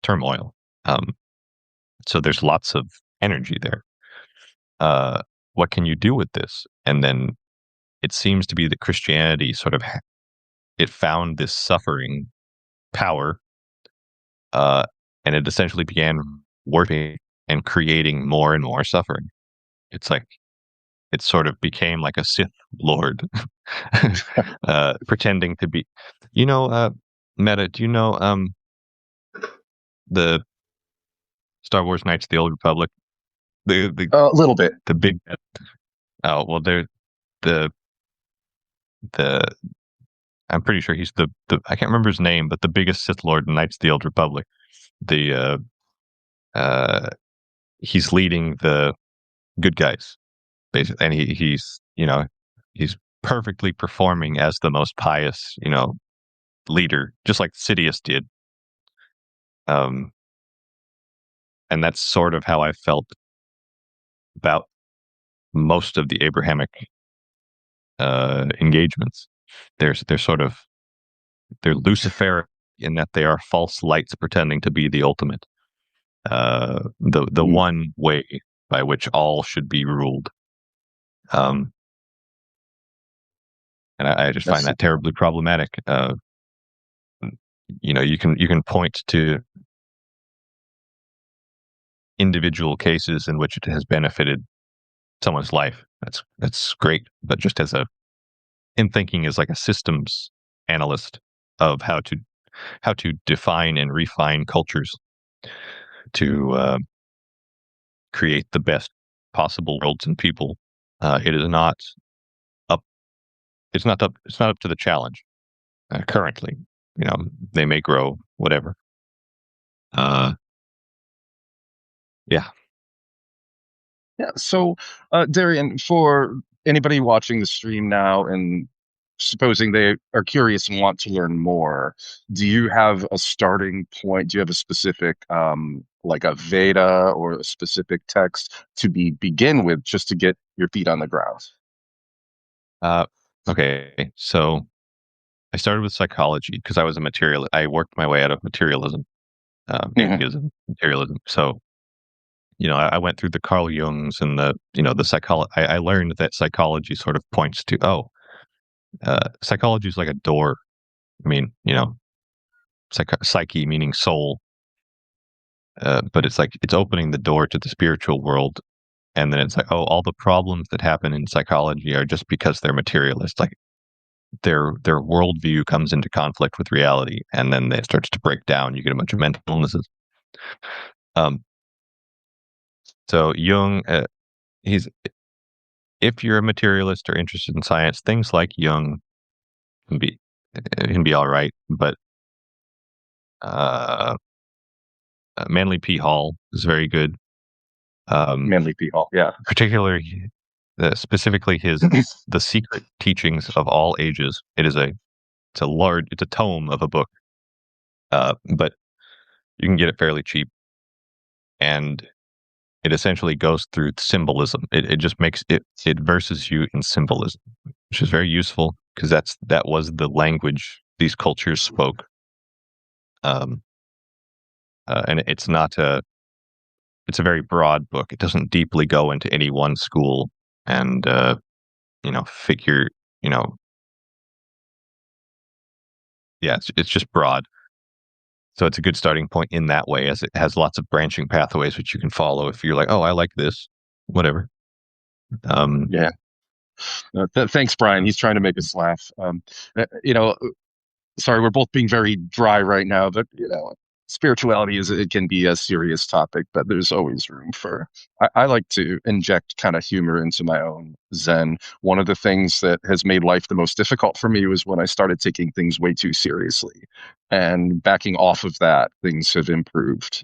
turmoil. Um, so there's lots of energy there. Uh, what can you do with this? And then it seems to be that Christianity sort of it found this suffering power, uh, and it essentially began warping and creating more and more suffering. It's like it sort of became like a Sith Lord, pretending to be, Meta. Do you know the Star Wars Knights of the Old Republic? The the a little bit. the big oh well, they're the the I'm pretty sure he's the I can't remember his name, but the biggest Sith Lord in Knights of the Old Republic. The uh, he's leading the good guys basically, and he's perfectly performing as the most pious leader, just like Sidious did. Um, and that's sort of how I felt about most of the Abrahamic engagements. They're sort of they're Luciferic in that they are false lights pretending to be the ultimate, the Mm, one way by which all should be ruled. Um, and I just find that's that terribly problematic. You can point to individual cases in which it has benefited someone's life. That's great, but just in thinking as like a systems analyst of how to define and refine cultures to create the best possible worlds and people. It is not up. It's not up to the challenge currently. They may grow, whatever. Uh, yeah. Yeah. So, Darian, for anybody watching the stream now and supposing they are curious and want to learn more, do you have a starting point? Do you have a specific, like a Veda or a specific text to begin with, just to get your feet on the ground? Uh, okay, so I started with psychology because I was a material. I worked my way out of materialism, Hmm. atheism, materialism. So I went through the Carl Jungs and the psychology. I learned that psychology sort of points to psychology is like a door. I mean, psyche meaning soul, but it's like it's opening the door to the spiritual world. And then it's like, oh, all the problems that happen in psychology are just because they're materialist. Like their worldview comes into conflict with reality, and then it starts to break down. You get a bunch of mental illnesses. Um, so Jung, he's if you're a materialist or interested in science, things like Jung can be all right. But uh, Manly P. Hall is very good. Um, Manly P. Hall. Yeah. Particularly, specifically his the secret teachings of all ages. It's a tome of a book, but you can get it fairly cheap, and it essentially goes through symbolism. It just makes it verses you in symbolism, which is very useful because that was the language these cultures spoke. Um, and it's a very broad book. It doesn't deeply go into any one school and figure you know yeah it's just broad. So it's a good starting point in that way, as it has lots of branching pathways which you can follow if you're like, oh, I like this, whatever. Um, Yeah. Thanks, Brian. He's trying to make us laugh. You know, sorry, we're both being very dry right now, but spirituality is it can be a serious topic, but there's always room for. I like to inject kind of humor into my own Zen. One of the things that has made life the most difficult for me was when I started taking things way too seriously, and backing off of that, things have improved.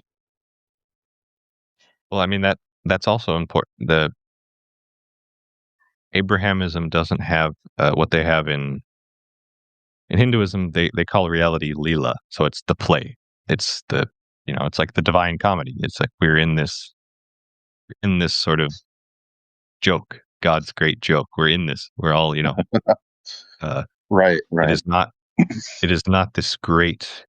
well, I mean that's also important. The Abrahamism doesn't have what they have in Hinduism. They call reality lila, so it's the play. It's it's like the divine comedy. It's like we're in this sort of joke, God's great joke. We're in this. We're all uh, Right, it right. is not it is not this great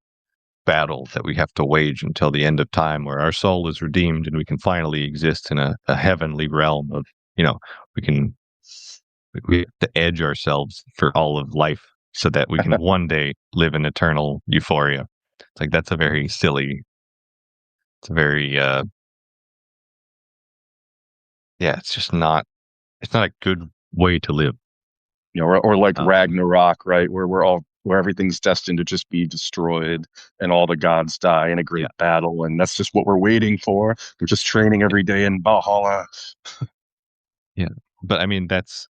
battle that we have to wage until the end of time where our soul is redeemed and we can finally exist in a heavenly realm of you know we can we have to edge ourselves for all of life so that we can one day live in eternal euphoria. It's like that's a very silly. It's a very yeah. It's just not. It's not a good way to live. Or like Um, Ragnarok, right, where everything's destined to just be destroyed and all the gods die in a yeah, great battle, and that's just what we're waiting for. We're just training yeah, every day in Valhalla. yeah. But I mean, that's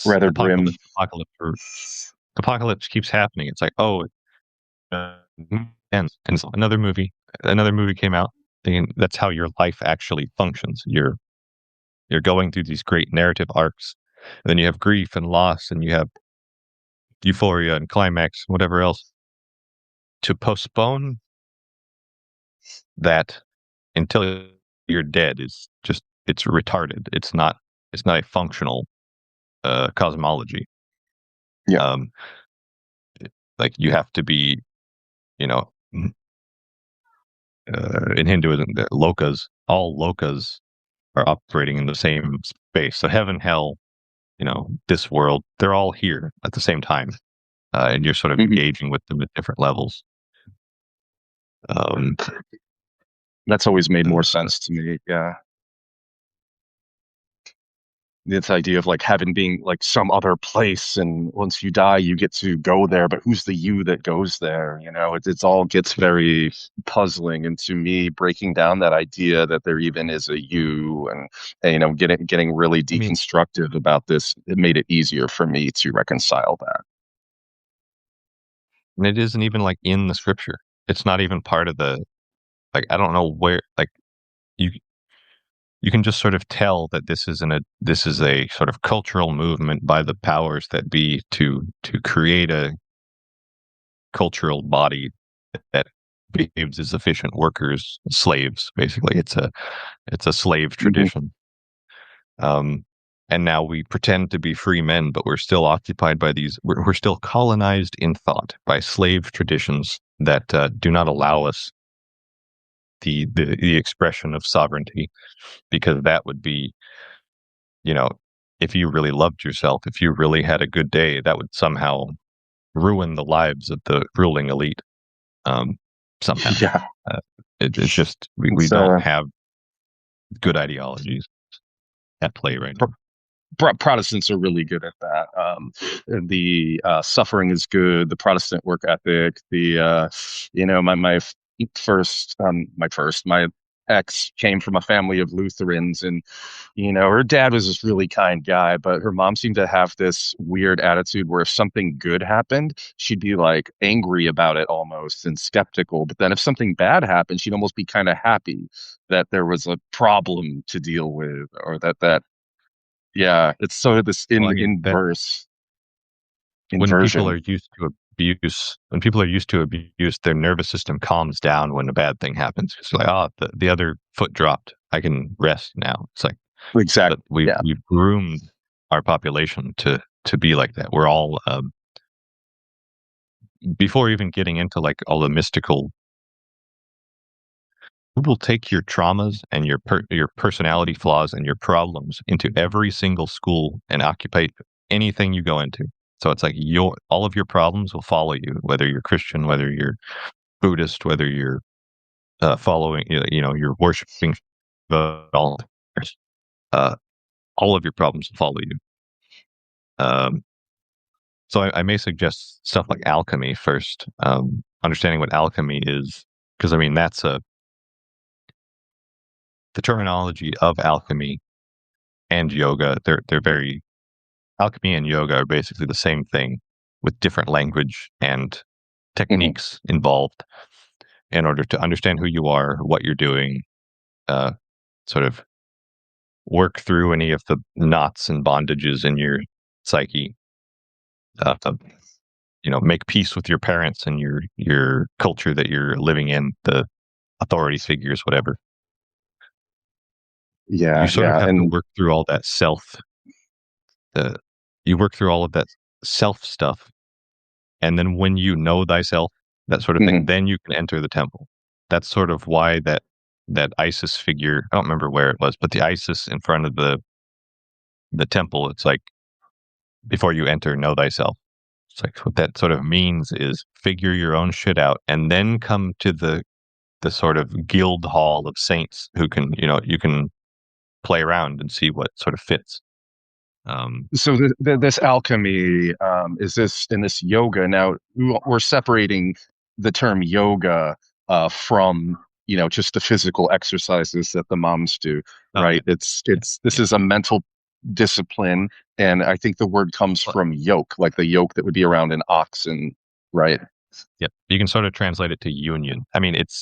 Rather grim. apocalypse keeps happening. It's like uh, and so another movie came out. Thinking that's how your life actually functions. You're going through these great narrative arcs, and then you have grief and loss, and you have euphoria and climax, whatever else. To postpone that until you're dead is just it's retarded. It's not a functional cosmology. Yeah. Um, like you have to be, you know, in Hinduism, the all lokas are operating in the same space. So heaven, hell, this world, they're all here at the same time, and you're sort of Mhm. engaging with them at different levels. Um, That's always made more uh, sense to me. Yeah. This idea of like heaven being like some other place, and once you die, you get to go there. But who's the you that goes there? It's all gets very puzzling. And to me, breaking down that idea that there even is a you, and getting really I mean, deconstructive about this, it made it easier for me to reconcile that. and it isn't even like in the scripture. It's not even part of the like. I don't know where like you you can just sort of tell that this is a sort of cultural movement by the powers that be to create a cultural body that behaves as efficient workers, slaves. Basically, it's a slave Hmm. tradition. Um, and now we pretend to be free men, but we're still occupied by these. We're still colonized in thought by slave traditions that do not allow us the expression of sovereignty, because that would be, you know, if you really loved yourself, if you really had a good day, that would somehow ruin the lives of the ruling elite. Um, somehow, Yeah. uh, it's just we It's don't have good ideologies at play right now. Protestants are really good at that. The suffering is good. The Protestant work ethic. My ex came from a family of Lutherans, and her dad was this really kind guy, but her mom seemed to have this weird attitude where if something good happened, she'd be like angry about it almost and skeptical. But then if something bad happened, she'd almost be kind of happy that there was a problem to deal with, or that yeah, it's sort of this Well, I in mean that inverse when people inversion. are used to when people are used to abuse, their nervous system calms down when a bad thing happens. It's like, oh, the other foot dropped. I can rest now. It's like Exact. that Yeah. we've groomed our population to be like that. We're all before even getting into like all the mystical. We will take your traumas and your personality flaws and your problems into every single school and occupy anything you go into. So it's like your all of your problems will follow you, whether you're Christian, whether you're Buddhist, whether you're following, you're worshiping all, uh, all of your problems will follow you. Um, so I may suggest stuff like alchemy first. Understanding what alchemy is, because I mean the terminology of alchemy and yoga. They're very alchemy and yoga are basically the same thing with different language and Hmm. techniques involved in order to understand who you are, what you're doing, uh, sort of work through any of the knots and bondages in your psyche. Uh, uh, make peace with your parents and your culture that you're living in, the authority figures, whatever. You Yeah. sort of Yeah. have to And work through all that uh, you work through all of that self stuff. And then when you know thyself, that sort of thing, mhm. then you can enter the temple. That's sort of why that Isis figure, I don't remember where it was, but the Isis in front of the temple, it's like before you enter, know thyself. It's like what that sort of means is figure your own shit out and then come to the sort of guild hall of saints who can, you can play around and see what sort of fits. Um, So this alchemy, is this in this yoga? Now we're separating the term yoga from just the physical exercises that the moms do, oh yeah, right? It's yeah, it's this yeah. is a mental discipline, and I think the word comes Well, from yoke, like the yoke that would be around an oxen, right? yeah, you can sort of translate it to union. I mean, It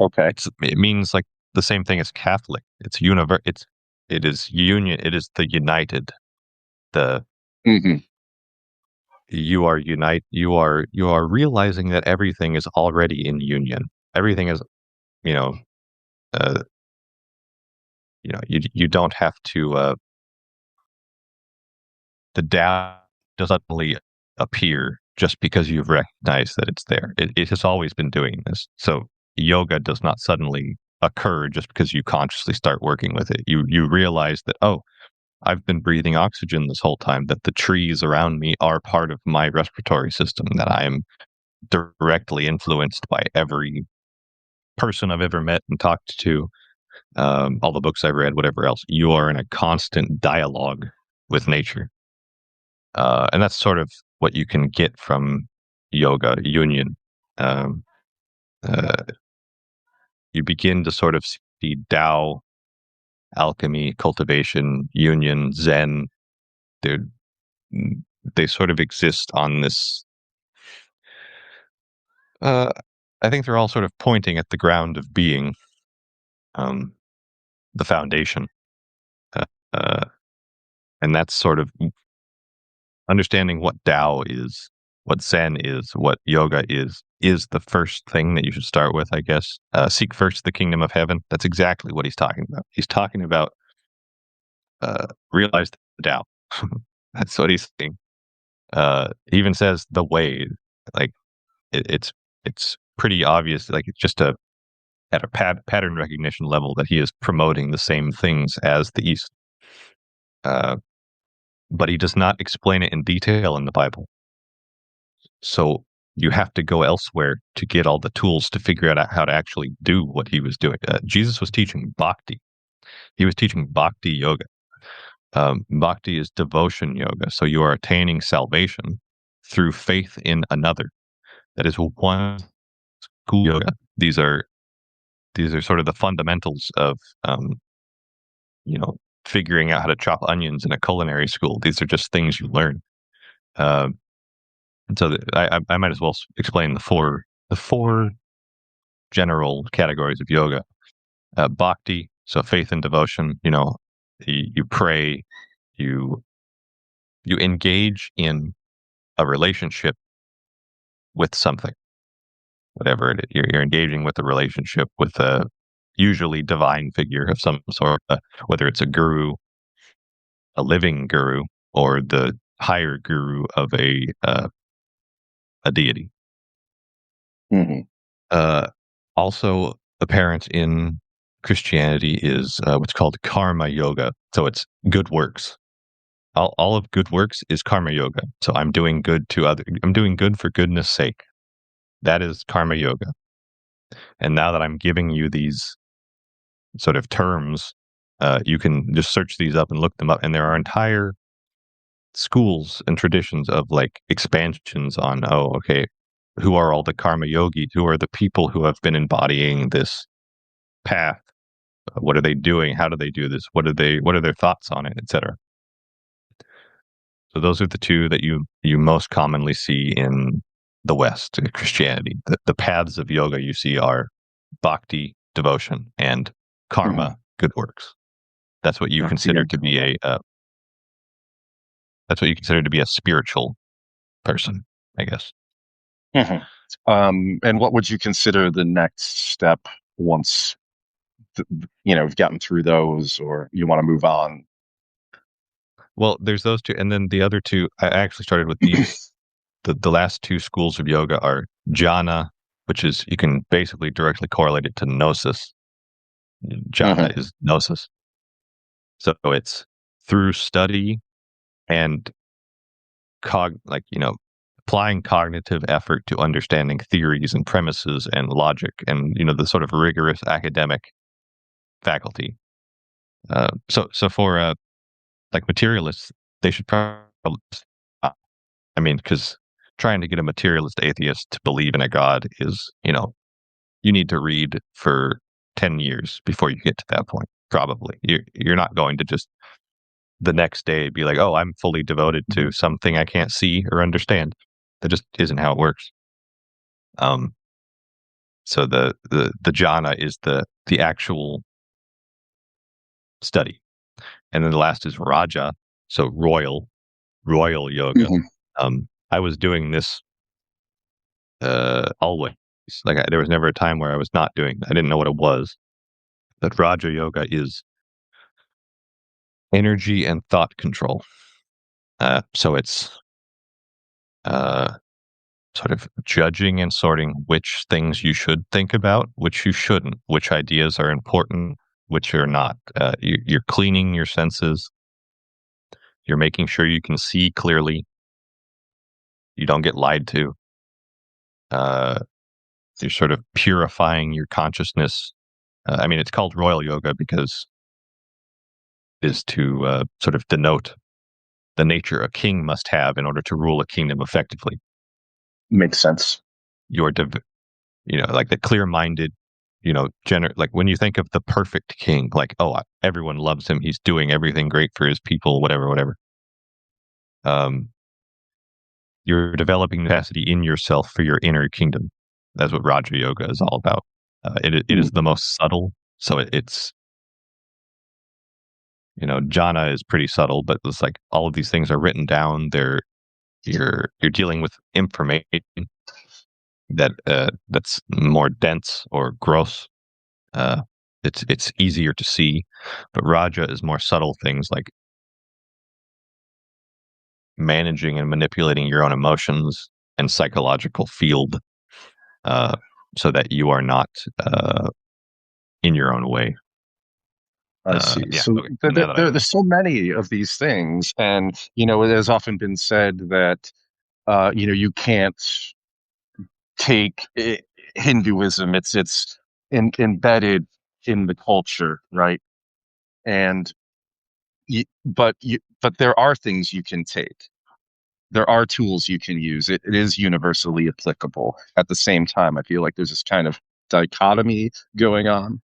Okay. it means like the same thing as Catholic. It is union. It is the united. The Hmm. you are realizing that everything is already in union. Everything is, you know uh, you don't have to the Tao doesn't suddenly appear just because you've recognized that it's there. It has always been doing this. So yoga does not suddenly occur just because you consciously start working with it. You realize that, oh, I've been breathing oxygen this whole time, that the trees around me are part of my respiratory system, that I am directly influenced by every person I've ever met and talked to, all the books I've read, whatever else. You are in a constant dialogue with nature. And that's sort of what you can get from yoga union. Um, uh, you begin to sort of see Tao, alchemy, cultivation, union, Zen. They're, they sort of exist on this. Uh, I think they're all sort of pointing at the ground of being. Um, the foundation. Uh, uh, and that's sort of understanding what Tao is, what Zen is, what yoga is the first thing that you should start with, I guess. Seek first the kingdom of heaven. That's exactly what he's talking about. He's talking about realize the Tao. That's what he's saying. He even says the way, like it's pretty obvious, like it's just at a pattern recognition level that he is promoting the same things as the East. Uh, but he does not explain it in detail in the Bible. So you have to go elsewhere to get all the tools to figure out how to actually do what he was doing. Jesus was teaching bhakti. He was teaching bhakti yoga. Bhakti is devotion yoga. So you are attaining salvation through faith in another. That is one school yoga. These are sort of the fundamentals of you know figuring out how to chop onions in a culinary school. These are just things you learn. Uh, so I might as well explain the four general categories of yoga. Bhakti, so faith and devotion. You pray, you you engage in a relationship with something, whatever it is. You're engaging with a relationship with a usually divine figure of some sort, whether it's a guru, a living guru, or the higher guru of a deity. Hmm. Uh, Also apparent in Christianity is what's called karma yoga. So it's good works. All of good works is karma yoga. So I'm doing good to other. I'm doing good for goodness sake. That is karma yoga. And now that I'm giving you these sort of terms, you can just search these up and look them up. And there are entire schools and traditions of like expansions on, oh, okay, who are all the karma yogis? Who are the people who have been embodying this path? What are they doing? How do they do this? What are their thoughts on it, etc. So those are the two that you most commonly see in the West, Christianity. The paths of yoga you see are bhakti, devotion, and Hmm. karma, good works. That's what you Bhakti consider and to be karma. a spiritual person, I guess. Hmm. And what would you consider the next step once you've gotten through those, or you want to move on? Well, there's those two, and then the other two. I actually started with these. The last two schools of yoga are jhana, which is you can basically directly correlate it to gnosis. Hmm. Jhana is gnosis. So it's through study and applying cognitive effort to understanding theories and premises and logic and the sort of rigorous academic faculty. So for like materialists, they should probably. I mean, because trying to get a materialist atheist to believe in a god is, you need to read for 10 years before you get to that point. Probably you're not going to just the next day be like, oh, I'm fully devoted to something I can't see or understand. That just isn't how it works. Um, so the jhana is the actual study, and then the last is raja, so royal yoga. Hmm. I was doing this always. Like there was never a time where I was not doing. I didn't know what it was. But Raja Yoga is energy and thought control. So it's uh, sort of judging and sorting which things you should think about, which you shouldn't, which ideas are important, which are not. You're cleaning your senses. You're making sure you can see clearly. You don't get lied to. Uh, you're sort of purifying your consciousness. I mean, it's called royal yoga because it is to sort of denote the nature a king must have in order to rule a kingdom effectively. Makes sense. You're, like the clear-minded, like when you think of the perfect king, like, oh, everyone loves him. He's doing everything great for his people, whatever, whatever. Um, you're developing capacity in yourself for your inner kingdom. That's what Raja Yoga is all about. It is Mm. the most subtle, so it's jhana is pretty subtle, but it's like all of these things are written down. You're dealing with information that's more dense or gross. Uh, it's easier to see, but Raja is more subtle things like managing and manipulating your own emotions and psychological field, uh, so that you are not in your own way. I see. Yeah. So Okay. Now that I know. there's so many of these things, and it has often been said that you can't take Hinduism. It's embedded in the culture, right? And but there are things you can take. There are tools you can use. It is universally applicable. At the same time, I feel like there's this kind of dichotomy going on.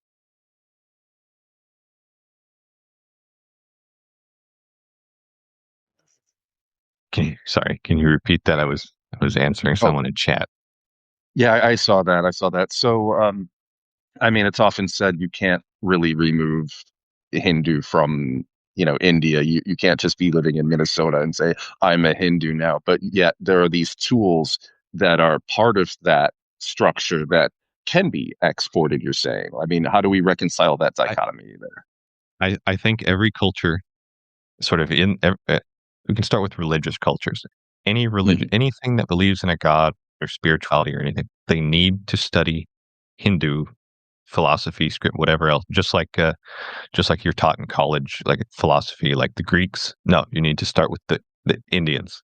Sorry, can you repeat that? I was answering Oh, someone in chat. yeah, I saw that. I saw that. So, I mean, it's often said you can't really remove Hindu from, India. You can't just be living in Minnesota and say, I'm a Hindu now. But yet there are these tools that are part of that structure that can be exported, you're saying. I mean, how do we reconcile that I, dichotomy there? I think every culture sort of we can start with religious cultures. Any religion, Hmm. anything that believes in a god or spirituality or anything, they need to study Hindu philosophy, script, whatever else. Just like you're taught in college, like philosophy, like the Greeks. No, you need to start with the Indians.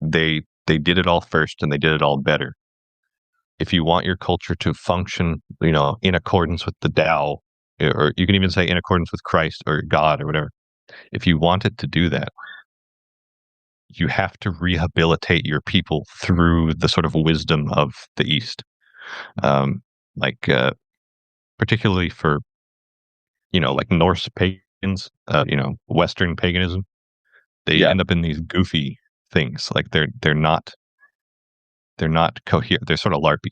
They did it all first, and they did it all better. If you want your culture to function, in accordance with the Tao, or you can even say in accordance with Christ or God or whatever. If you want it to do that, you have to rehabilitate your people through the sort of wisdom of the East. Um, like particularly for like Norse pagans, Western paganism, they Yeah, end up in these goofy things. Like they're not coherent. They're sort of larpy.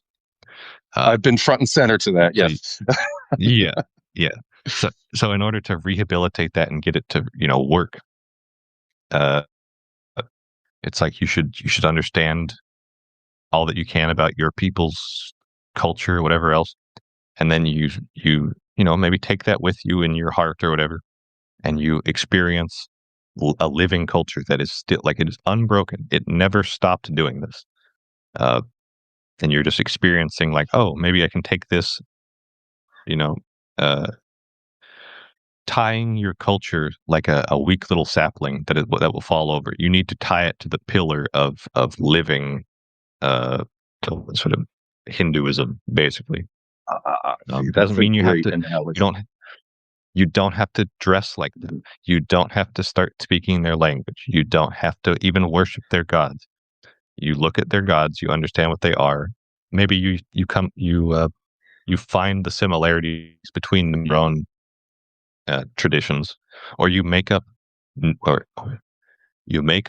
Uh, I've been front and center to that. so Yes. yeah, yeah. So in order to rehabilitate that and get it to work, uh, it's like you should understand all that you can about your people's culture, whatever else, and then you maybe take that with you in your heart or whatever, and you experience a living culture that is still like it is unbroken. It never stopped doing this. Uh, and you're just experiencing like, oh, maybe I can take this, you know, uh, tying your culture like a weak little sapling that will fall over. You need to tie it to the pillar of living, uh, sort of Hinduism, basically. See, It doesn't that's a mean great you don't analogy. you don't have to dress like them. Mhm. You don't have to start speaking their language. You don't have to even worship their gods. You look at their gods, you understand what they are. Maybe you find the similarities between their own traditions, or or you make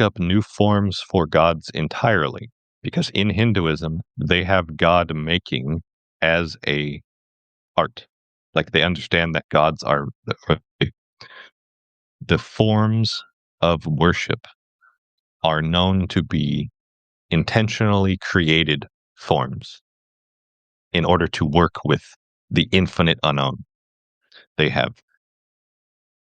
up new forms for gods entirely. Because in Hinduism, they have God making as a art. Like they understand that gods are the forms of worship are known to be intentionally created forms in order to work with the infinite unknown. They have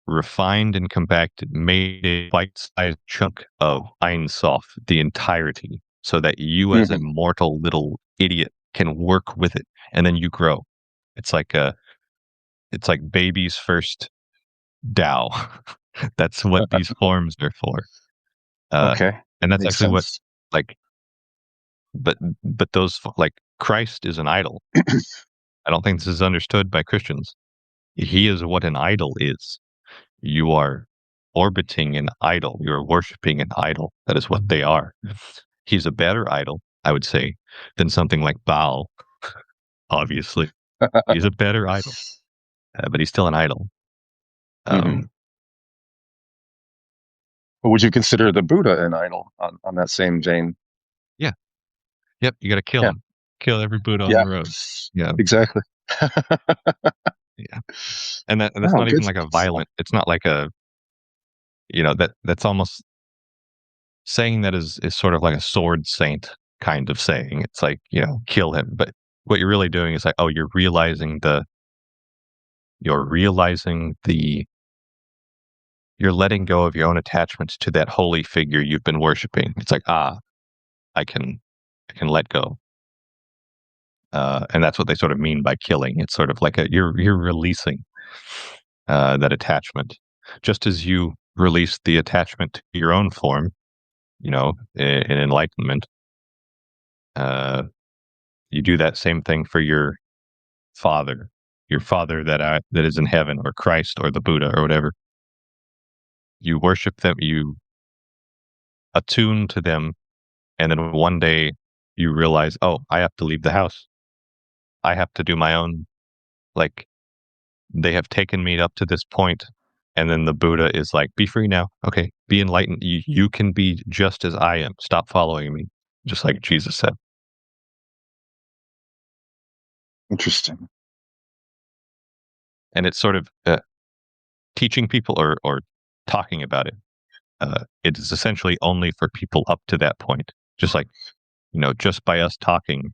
refined and compacted, made a bite-sized chunk of Ein Sof, the entirety, so that you as a Mhm. mortal little idiot can work with it, and then you grow. It's like baby's first Tao. That's what these forms are for. Uh, Okay, and that's makes actually what sense. like but those like Christ is an idol. I don't think this is understood by Christians. He is what an idol is. You are orbiting an idol. You're worshiping an idol. That is what they are. He's a better idol, I would say, than something like Baal. Obviously, he's a better idol, but he's still an idol. Hmm. Um, But would you consider the Buddha an idol on that same vein? yeah, yep. You got to kill Yeah, him. Kill every Buddha on yeah, the road. Yeah, exactly. yeah. And that's Oh, not good. even like a violent. It's not like a that's almost saying that is sort of like a sword saint kind of saying. It's like, kill him. But what you're really doing is like, oh, you're realizing you're letting go of your own attachments to that holy figure you've been worshiping. It's like, I can I can let go. And that's what they sort of mean by killing. It's sort of like you're releasing that attachment, just as you release the attachment to your own form. In enlightenment, uh, you do that same thing for father, your father that is in heaven, or Christ, or the Buddha, or whatever. You worship them, you attune to them, and then one day you realize, oh, I have to leave the house. I have to do my own. Like, they have taken me up to this point, and then the Buddha is like, be free now. Okay, be enlightened. You can be just as I am. Stop following me, just like Jesus said. Interesting. And it's sort of teaching people or talking about it. It is essentially only for people up to that point. Just like, just by us talking,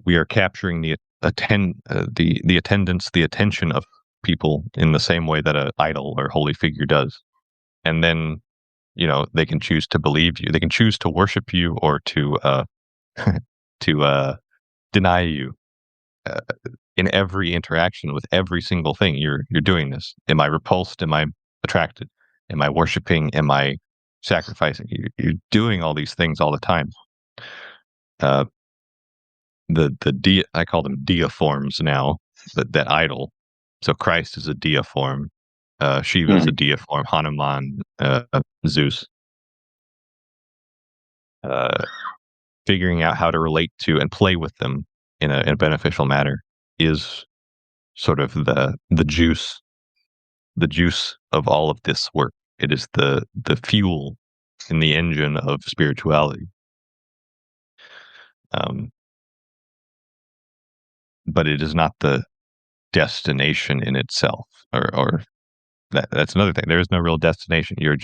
we are capturing the attendance, the attention of people in the same way that an idol or holy figure does. And then, they can choose to believe you. They can choose to worship you, or to to deny you. Uh, in every interaction with every single thing, you're doing this. Am I repulsed? Am I attracted? Am I worshiping? Am I sacrificing? You're doing all these things all the time. Uh, I call them deiforms now. That idol. So Christ is a deiform. Shiva is a Mhm. deiform. Hanuman, Zeus. Uh, Figuring out how to relate to and play with them in a beneficial manner is sort of the juice of all of this work. It is the fuel in the engine of spirituality. Um, but it is not the destination in itself, or that's another thing. There is no real destination. You're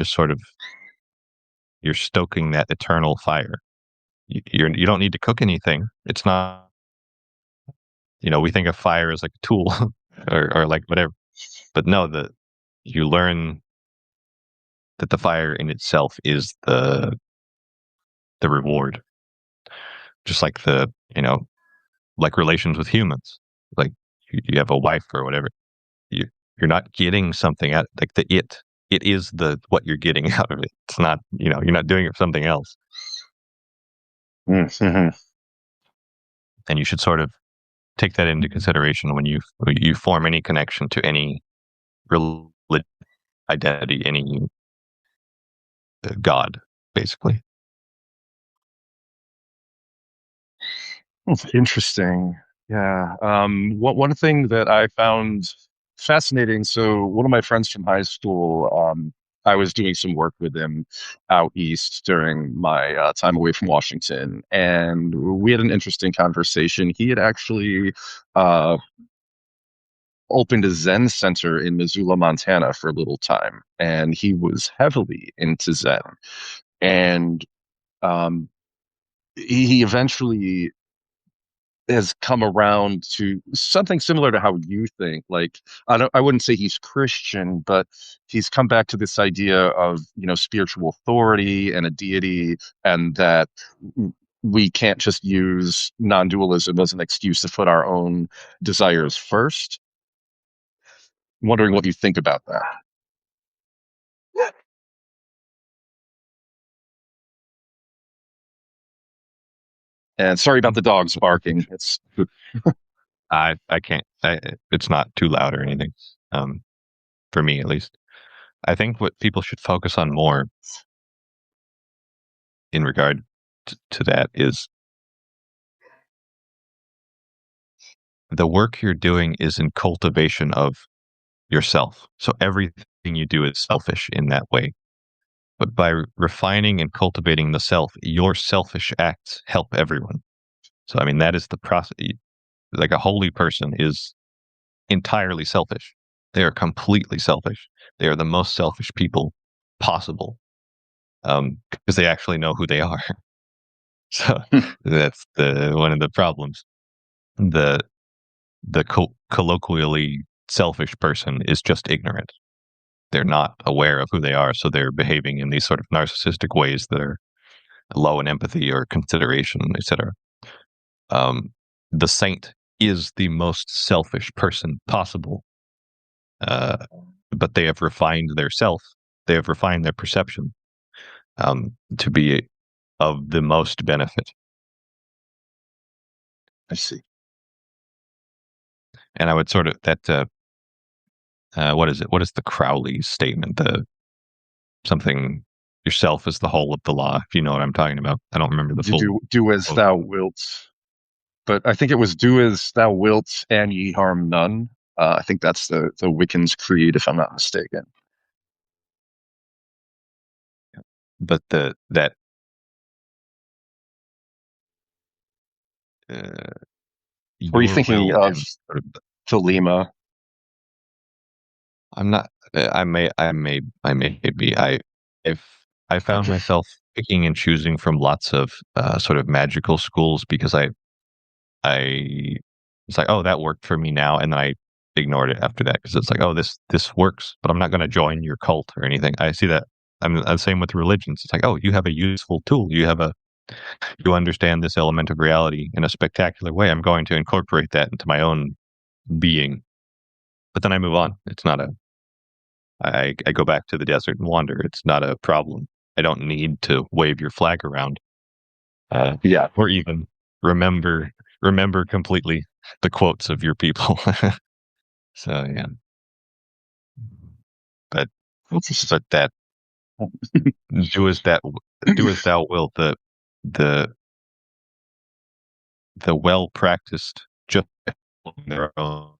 stoking that eternal fire. You don't need to cook anything. It's not. We think of fire as like a tool, or like whatever. But no, you learn that the fire in itself is the reward. Just like like relations with humans. Like, you have a wife or whatever. You you're not getting something out, like it is the what you're getting out of it. It's not, you're not doing it for something else. Mhm. And you should sort of take that into consideration when you form any connection to any religion, identity, any god, basically. Interesting. Yeah. One thing that I found fascinating. So one of my friends from high school, I was doing some work with him out east during my time away from Washington, and we had an interesting conversation. He had actually uh, opened a Zen center in Missoula, Montana, for a little time, and he was heavily into Zen. And um, he eventually has come around to something similar to how you think. Like, I wouldn't say he's Christian, but he's come back to this idea of, spiritual authority and a deity, and that we can't just use non-dualism as an excuse to put our own desires first. I'm wondering what you think about that. And sorry about the dogs barking. It's I can't. It's not too loud or anything. For me, at least. I think what people should focus on more in regard to that is the work you're doing is in cultivation of yourself. So everything you do is selfish in that way. But by refining and cultivating the self, your selfish acts help everyone. So, I mean, that is the process. Like, a holy person is entirely selfish. They are completely selfish. They are the most selfish people possible, because they actually know who they are. So that's the one of the problems. The colloquially selfish person is just ignorant. They're not aware of who they are, so they're behaving in these sort of narcissistic ways that are low in empathy or consideration, etc. Um, the saint is the most selfish person possible, uh, but they have refined their self. They have refined their perception, to be of the most benefit. I see. And I would sort of that. What is it? What is the Crowley statement? The something yourself is the whole of the law. If you know what I'm talking about, I don't remember the Do full do as quote. thou wilt, but I think it was do as thou wilt, and ye harm none. I think that's the Wiccan's creed, if I'm not mistaken. But the that uh, Were you your thinking will of and sort of Thelema? I'm not. I may be. If I found myself picking and choosing from lots of sort of magical schools because I it's like, oh, that worked for me now, and then I ignored it after that because it's like, oh, this works, but I'm not going to join your cult or anything. I see that. I'm the same with religions. It's like, oh, you have a useful tool. You understand this element of reality in a spectacular way. I'm going to incorporate that into my own being. But then I move on. It's not a I go back to the desert and wander. It's not a problem. I don't need to wave your flag around, Yeah, or even remember completely the quotes of your people. So yeah, but interesting. that do as that do as thou wilt. The the well practiced just their own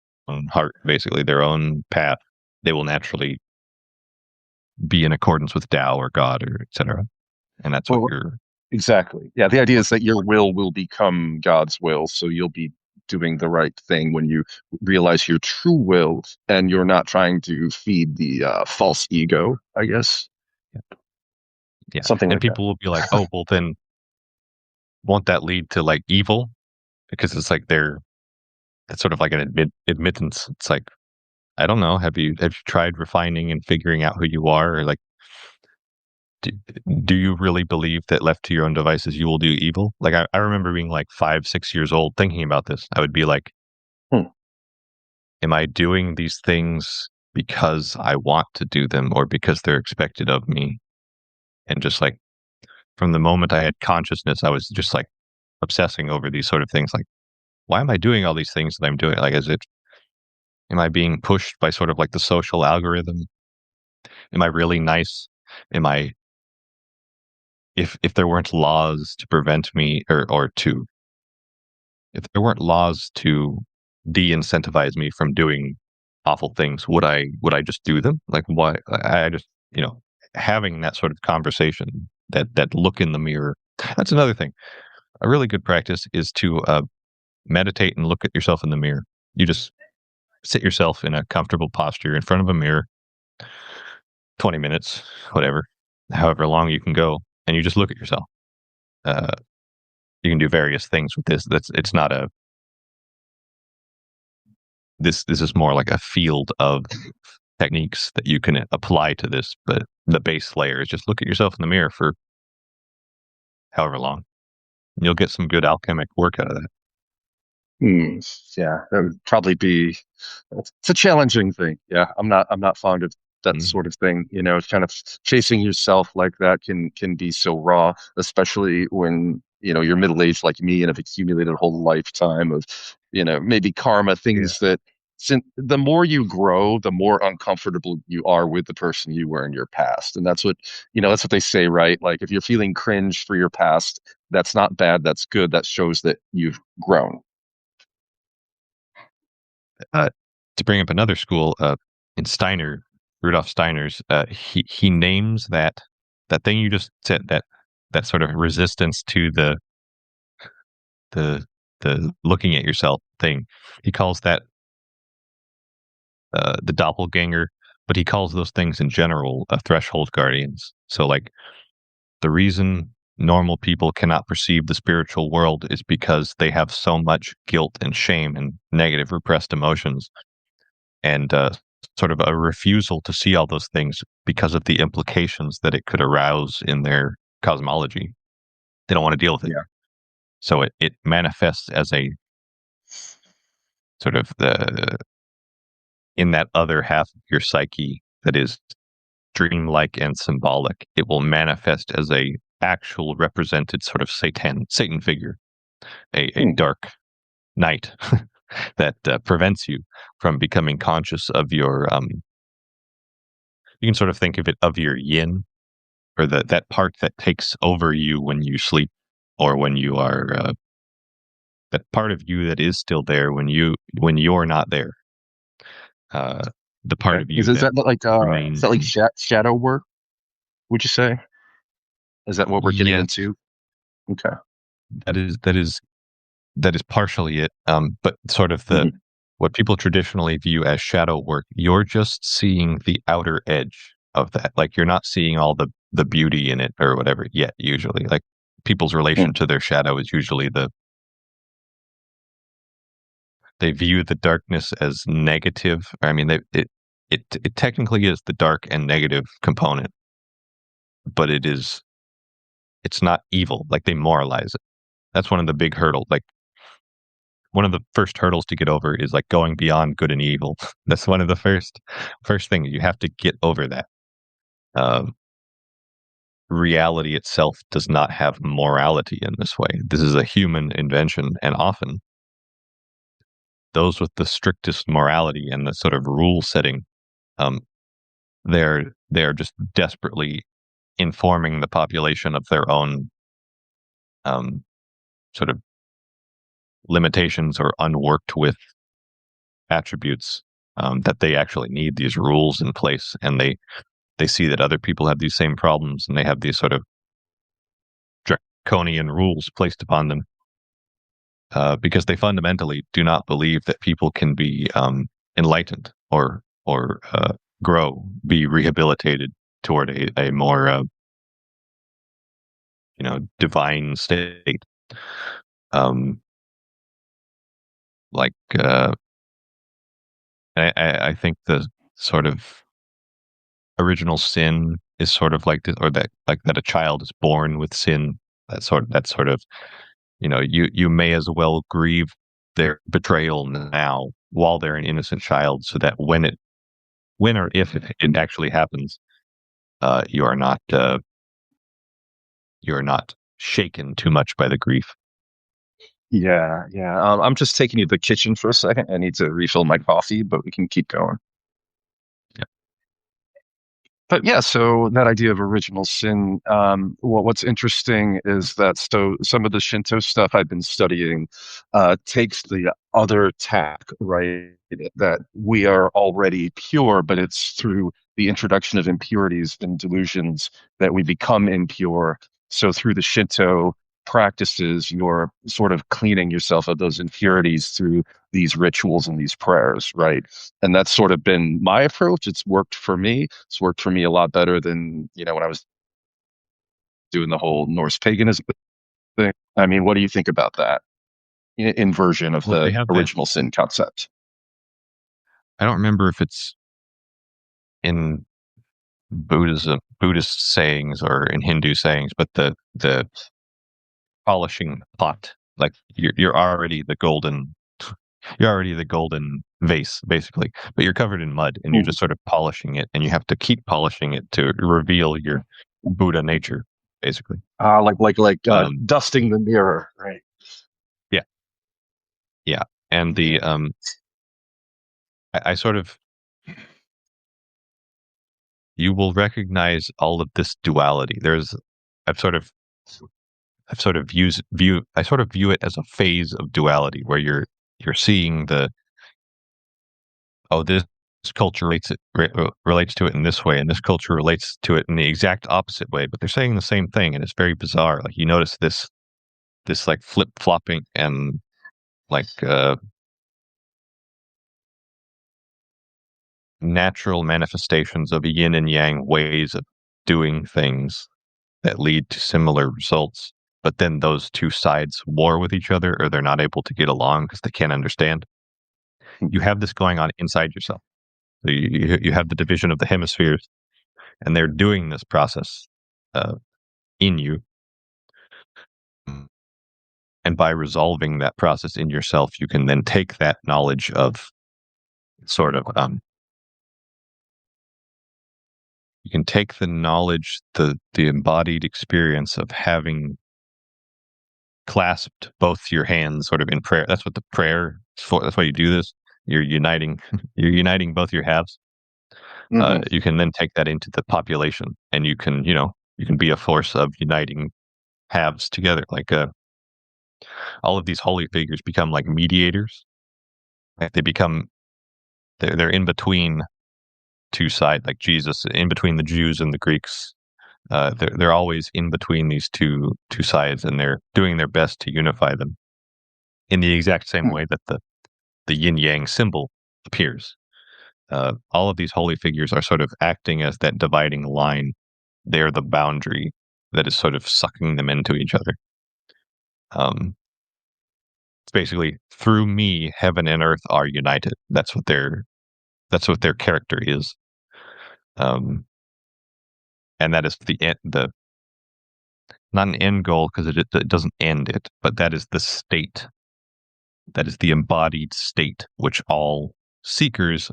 heart, basically their own path. They will naturally be in accordance with Tao or God or etc. And that's what Well, you're exactly. Yeah, the idea is that working your toward. will become God's will, so you'll be doing the right thing when you realize your true will, and you're not trying to feed the false ego, I guess. Yeah. Something And like that. people will be like, "Oh, well then won't that lead to like evil?" Because it's like it's sort of like an admittance. It's like, I don't know, have you tried refining and figuring out who you are, or like do, do you really believe that left to your own devices you will do evil? Like I remember being like 5, 6 years old thinking about this. I would be like, Hmm. am I doing these things because I want to do them or because they're expected of me? And just like from the moment I had consciousness, I was just like obsessing over these sort of things. Like, why am I doing all these things that I'm doing? Like, am I being pushed by sort of like the social algorithm? Am I really nice? Am I, if there weren't laws to prevent me or to, if there weren't laws to de-incentivize me from doing awful things, would I just do them? Like, why? I just, having that sort of conversation, that look in the mirror. That's another thing. A really good practice is to meditate and look at yourself in the mirror. You just sit yourself in a comfortable posture in front of a mirror, 20 minutes, whatever, however long you can go, and you just look at yourself. Uh, you can do various things with this. It's not a this is more like a field of techniques that you can apply to this, but the base layer is just look at yourself in the mirror for however long. You'll get some good alchemic work out of that. Hmm. Yeah, that would probably be. It's a challenging thing. Yeah, I'm not fond of that Mhm. sort of thing. It's kind of chasing yourself like that can be so raw, especially when you're middle aged like me and have accumulated a whole lifetime of maybe karma Yeah. things that. Since the more you grow, the more uncomfortable you are with the person you were in your past, and that's what they say, right? Like if you're feeling cringe for your past, that's not bad. That's good. That shows that you've grown. Uh, to bring up another school, in Steiner, Rudolf Steiner's, he names that thing you just said, that sort of resistance to the the looking at yourself thing. He calls that the doppelganger, but he calls those things in general threshold guardians. So, like, the reason normal people cannot perceive the spiritual world is because they have so much guilt and shame and negative repressed emotions, and sort of a refusal to see all those things because of the implications that it could arouse in their cosmology. They don't want to deal with it. Yeah. So it manifests as a sort of the in that other half of your psyche that is dreamlike and symbolic. It will manifest as a actual represented sort of Satan figure, a Hmm. dark night that prevents you from becoming conscious of your. You can sort of think of it of your yin, or that part that takes over you when you sleep, or when you are that part of you that is still there when you're not there. Uh, the part Okay. of you Is that that like is remains. that like shadow work? Would you say? Is that what we're getting Yes, into? Okay. that is that is partially it. But sort of the Hmm. what people traditionally view as shadow work, you're just seeing the outer edge of that. Like, you're not seeing all the beauty in it or whatever yet. Usually, like, people's relation to their shadow is usually they view the darkness as negative. I mean, it technically is the dark and negative component, but it's not evil. Like, they moralize it. That's one of the big hurdles. Like, one of the first hurdles to get over is like going beyond good and evil. That's one of the first things you have to get over that. Um, Reality itself does not have morality in this way. This is a human invention, and often those with the strictest morality and the sort of rule setting, um, they're just desperately informing the population of their own um, sort of limitations or unworked with attributes, that they actually need these rules in place, and they see that other people have these same problems, and they have these sort of draconian rules placed upon them, because they fundamentally do not believe that people can be enlightened or grow, be rehabilitated toward a more divine state. Um, like I think the sort of original sin is sort of like or that, like, that a child is born with sin. That sort of you may as well grieve their betrayal now while they're an innocent child, so that when or if it actually happens, uh, you are not uh, you are not shaken too much by the grief. Yeah, yeah. I'm just taking you to the kitchen for a second. I need to refill my coffee, but we can keep going. Yeah. But yeah, so that idea of original sin, what's interesting is that some of the Shinto stuff I've been studying takes the other tack, right? That we are already pure, but it's through the introduction of impurities and delusions that we become impure. So through the Shinto practices, you're sort of cleaning yourself of those impurities through these rituals and these prayers, right? And that's sort of been my approach. It's worked for me. It's worked for me a lot better than, when I was doing the whole Norse paganism thing. I mean, what do you think about that inversion of Well, they the have that. original sin concept? I don't remember if it's in Buddhist sayings or in Hindu sayings, but the polishing pot, like, you're already the golden you're already the golden vase, basically, but you're covered in mud, and you're Mhm. just sort of polishing it, and you have to keep polishing it to reveal your Buddha nature, basically. Like Um, dusting the mirror, right? yeah, yeah, and I sort of you will recognize all of this duality. I've sort of I've sort of view I sort of view it as a phase of duality where you're seeing this culture relates to it in this way, and this culture relates to it in the exact opposite way, but they're saying the same thing, and it's very bizarre. Like, you notice this like flip flopping, and like natural manifestations of yin and yang ways of doing things that lead to similar results, but then those two sides war with each other or they're not able to get along because they can't understand. You have this going on inside yourself. So you have the division of the hemispheres, and they're doing this process uh, in you. And by resolving that process in yourself, you can then take that knowledge of sort of you can take the knowledge, the embodied experience of having clasped both your hands sort of in prayer. That's what the prayer is for. That's why you do this. You're uniting you're uniting both your halves. Hmm. You can then take that into the population, and you can, you can be a force of uniting halves together. Like all of these holy figures become like mediators. Like they become they're in between two sides, like Jesus, in between the Jews and the Greeks. They're always in between these two sides, and they're doing their best to unify them in the exact same way that the yin yang symbol appears. All of these holy figures are sort of acting as that dividing line. They're the boundary that is sort of sucking them into each other. Um, it's basically through me, heaven and earth are united. That's what their character is. Um, and that is the not an end goal because it doesn't end it, but that is the state. That is the embodied state which all seekers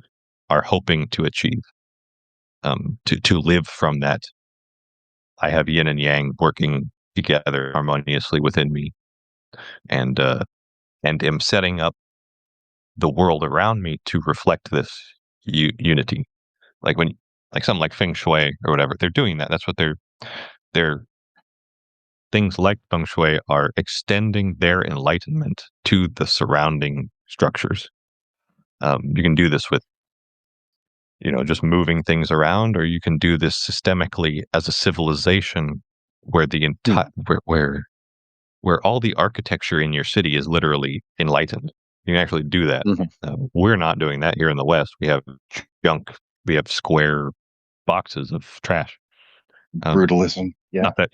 are hoping to achieve. To live from that, I have yin and yang working together harmoniously within me, and am setting up the world around me to reflect this unity. Like when, like something like feng shui or whatever, they're doing that. That's what they're things like feng shui are extending their enlightenment to the surrounding structures. You can do this with, just moving things around, or you can do this systemically as a civilization where the entire where all the architecture in your city is literally enlightened. You can actually do that. Hmm. We're not doing that here in the West. We have junk. We have square boxes of trash. Um, Brutalism. Yeah. not that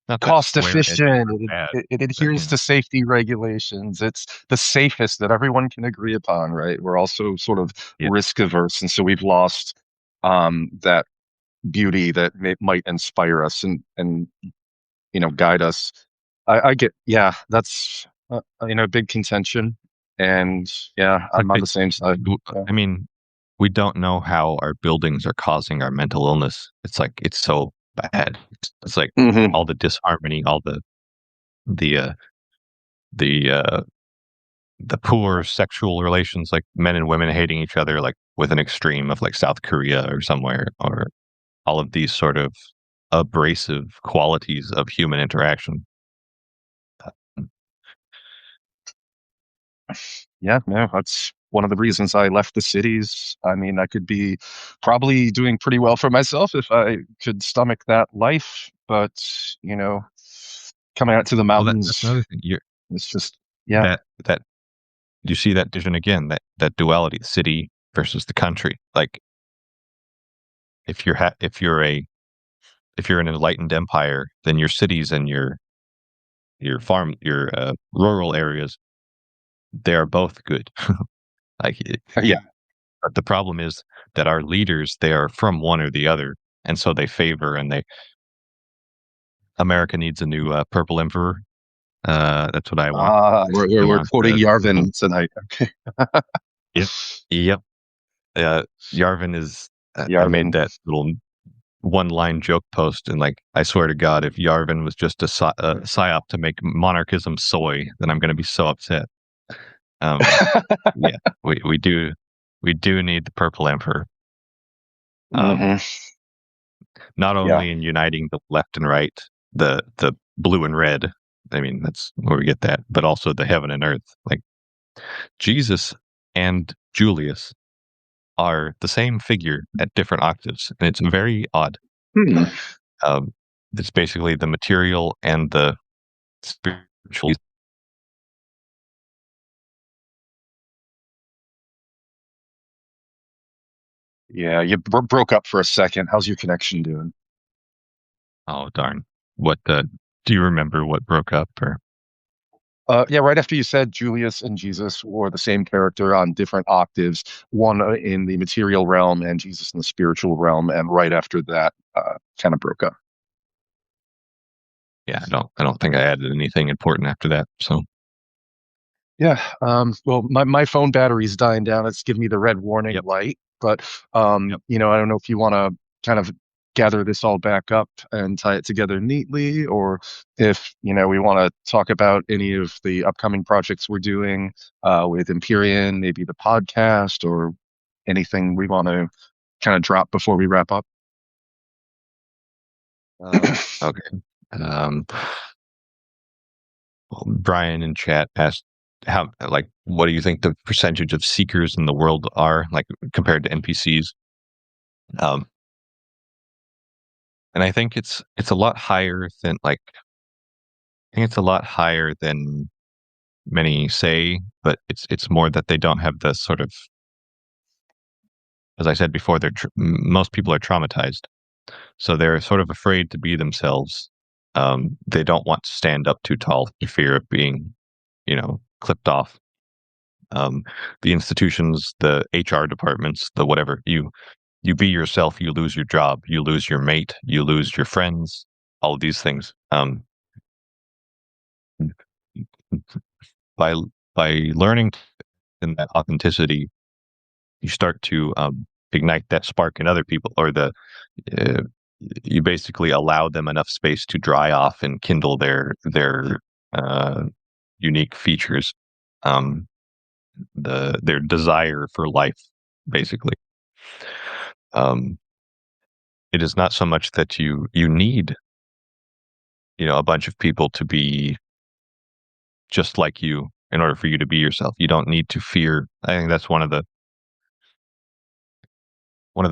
not that Cost square edges efficient. are bad, It but adheres to safety regulations. It's the safest that everyone can agree upon, right? We're also sort of yeah. risk averse, and so we've lost that beauty that might inspire us and guide us. I get, yeah, that's big contention, and yeah, It's like I'm on the same side. Yeah. I mean, we don't know how our buildings are causing our mental illness. It's like it's so bad. It's like Hmm. all the disharmony, all the uh, the uh, the poor sexual relations, like men and women hating each other, like with an extreme of like South Korea or somewhere, or all of these sort of abrasive qualities of human interaction. Yeah, no, that's one of the reasons I left the cities. I mean, I could be probably doing pretty well for myself if I could stomach that life, but you know, coming out to the Well, that's mountains, another thing. it's just, yeah. That you see that vision again, that duality, the city versus the country. Like if you're if you're an enlightened empire, then your cities and your rural areas, they are both good. like Yeah. but the problem is that our leaders, they are from one or the other, and so they favor and they America needs a new purple emperor. That's what I want. I We're want quoting Yarvin tonight. Okay. yep, yep. Uh, Yarvin is. I made Yarvin. that little one-line joke post, and like, I swear to God, if Yarvin was just a psyop to make monarchism soy, then I'm going to be so upset. Um, yeah, we do need the purple emperor. Um, Hmm. not Yeah. only in uniting the left and right, the blue and red. I mean, that's where we get that, but also the heaven and earth. Like Jesus and Julius are the same figure at different octaves, and it's very odd. Hmm. Um, it's basically the material and the spiritual. Yeah, you broke up for a second. How's your connection doing? Oh darn! What do you remember? What broke up? Or Yeah, right after you said Julius and Jesus were the same character on different octaves, one in the material realm and Jesus in the spiritual realm, and right after that, kind of broke up. yeah, I don't think I added anything important after that. So Yeah. Well, my phone battery's dying down. It's giving me the red warning yep, light. But yep. I don't know if you want to kind of gather this all back up and tie it together neatly, or if, we want to talk about any of the upcoming projects we're doing with Empyrean, maybe the podcast, or anything we want to kind of drop before we wrap up. Okay. Um, well, Brian in chat asked how like what do you think the percentage of seekers in the world are like compared to NPCs? Um, and I think it's a lot higher than like I think it's a lot higher than many say, but it's more that they don't have the sort of, as I said before, most people are traumatized, so they're sort of afraid to be themselves. They don't want to stand up too tall for fear of being, clipped off. Um, the institutions, the HR departments, the whatever you be yourself, you lose your job, you lose your mate, you lose your friends, all of these things. By by learning in that authenticity, you start to ignite that spark in other people, or uh, you basically allow them enough space to dry off and kindle their uh, unique features, um, their desire for life, basically. Um, it is not so much that you need a bunch of people to be just like you in order for you to be yourself. You don't need to fear. I think that's one of the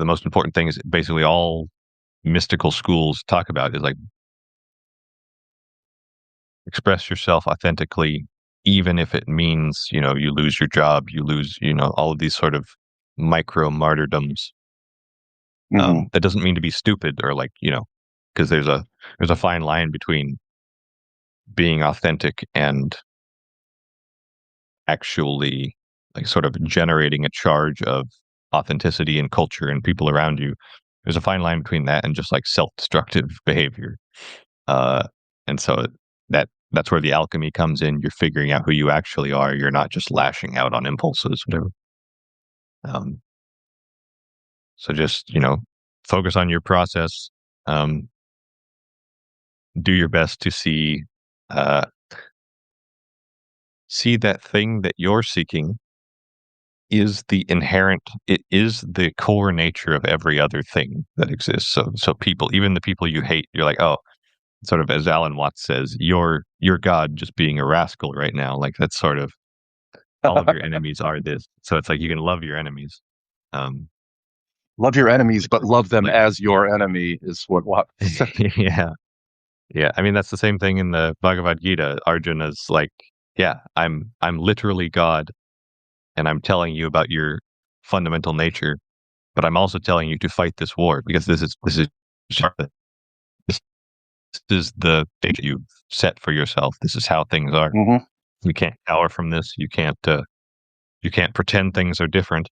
most important things. Basically, all mystical schools talk about is like express yourself authentically, even if it means you lose your job, you lose all of these sort of micro martyrdoms. Hmm. That doesn't mean to be stupid or like because there's a fine line between being authentic and actually like sort of generating a charge of authenticity and culture and people around you. There's a fine line between that and just like self-destructive behavior. Uh, and so that's where the alchemy comes in. You're figuring out who you actually are. You're not just lashing out on impulses, whatever. Um, so just focus on your process. Um, do your best to uh, see that thing that you're seeking it is the core nature of every other thing that exists. So people, even the people you hate, you're like, oh, sort of as Alan Watts says, you're God just being a rascal right now. Like that's sort of all of your enemies are this. So it's like you can love your enemies. Um, Love your enemies, like, but love them like as your enemy is what Watt said. yeah, yeah. I mean that's the same thing in the Bhagavad Gita. Arjuna's like, yeah, I'm literally God, and I'm telling you about your fundamental nature, but I'm also telling you to fight this war because this is the date that you've set for yourself. This is how things are. Hmm. You can't cower from this. You can't pretend things are different.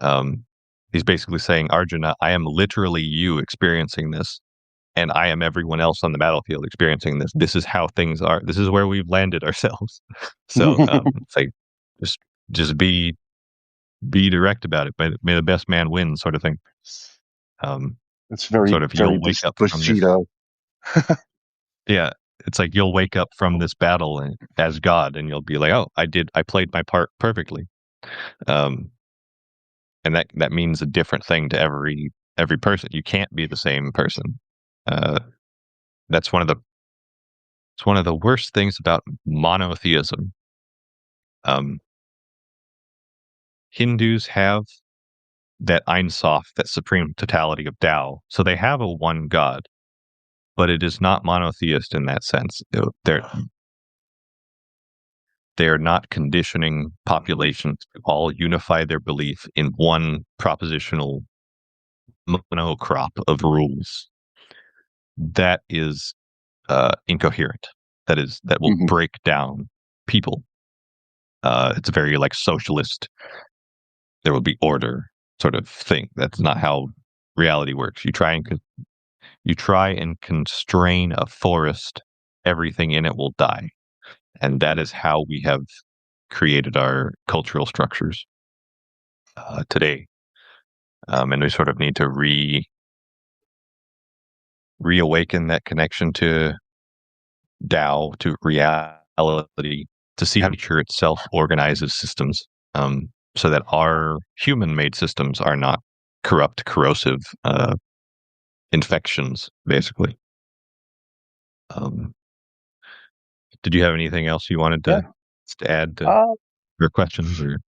Um, he's basically saying, Arjuna, I am literally you experiencing this, and I am everyone else on the battlefield experiencing this. This is how things are. This is where we've landed ourselves. So it's like just just be direct about it. May the best man win, sort of thing. Um, It's very, sort of very you'll wake up from this. Bushido. Yeah, it's like you'll wake up from this battle as God, and you'll be like, "Oh, I played my part perfectly." Um, and that means a different thing to every person. You can't be the same person. Uh, that's one of the worst things about monotheism. Um, Hindus have that Ein Sof, that supreme totality of Tao, so they have a one God, but it is not monotheist in that sense. They are not conditioning populations to all unify their belief in one propositional monocrop of rules that is incoherent. That will Hmm. break down people. It's a very like socialist. There will be order sort of thing. That's not how reality works. You try and constrain a forest, everything in it will die, and that is how we have created our cultural structures today. And we sort of need to reawaken that connection to Tao, to reality, to see how nature itself organizes systems, so that our human-made systems are not corrupt, corrosive infections, basically. Um, did you have anything else you wanted Yeah. to add to Uh, your questions or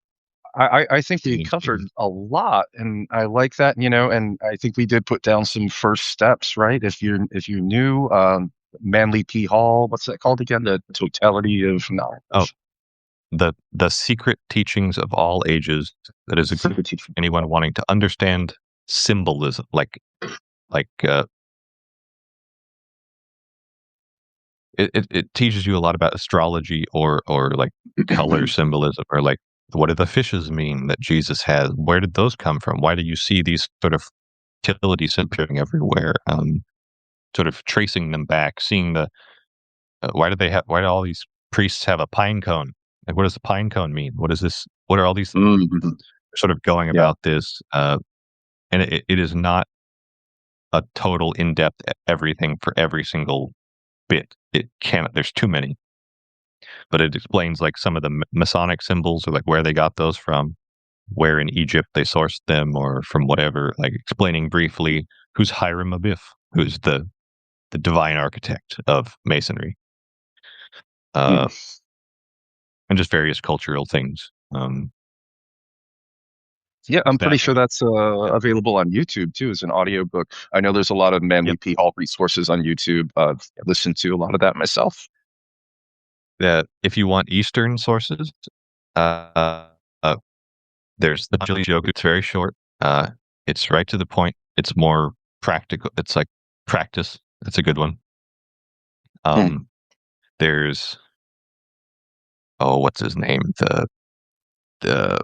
I think we covered a lot, and I like that, and I think we did put down some first steps, right? If you knew Manly P. Hall, what's that called again? The totality of oh, knowledge. the secret teachings of all ages? That is a group Secret teaching. anyone wanting to understand symbolism, like it teaches you a lot about astrology or like color symbolism or like what do the fishes mean that Jesus has? Where did those come from? Why do you see these sort of utilities appearing everywhere? Sort of tracing them back, seeing the why do all these priests have a pine cone? Like, what does the pine cone mean? What is this? What are all these Mhm. sort of going Yeah. about this? And it is not a total in-depth everything for every single bit. It can't. There's too many, but it explains like some of the Masonic symbols or like where they got those from, where in Egypt they sourced them, or from whatever. Like explaining briefly who's Hiram Abiff, who's the divine architect of Masonry, uh, Mm. and just various cultural things. Yeah, Is I'm pretty that sure that's yeah, available on YouTube too as an audiobook. I know there's a lot of Manly yep. P. Hall resources on YouTube. I've listened to a lot of that myself. That if you want Eastern sources, uh, uh, there's the Patanjali Yoga. It's very short. It's right to the point. It's more practical. It's like practice. That's a good one. Hmm. Um, there's what's his name? The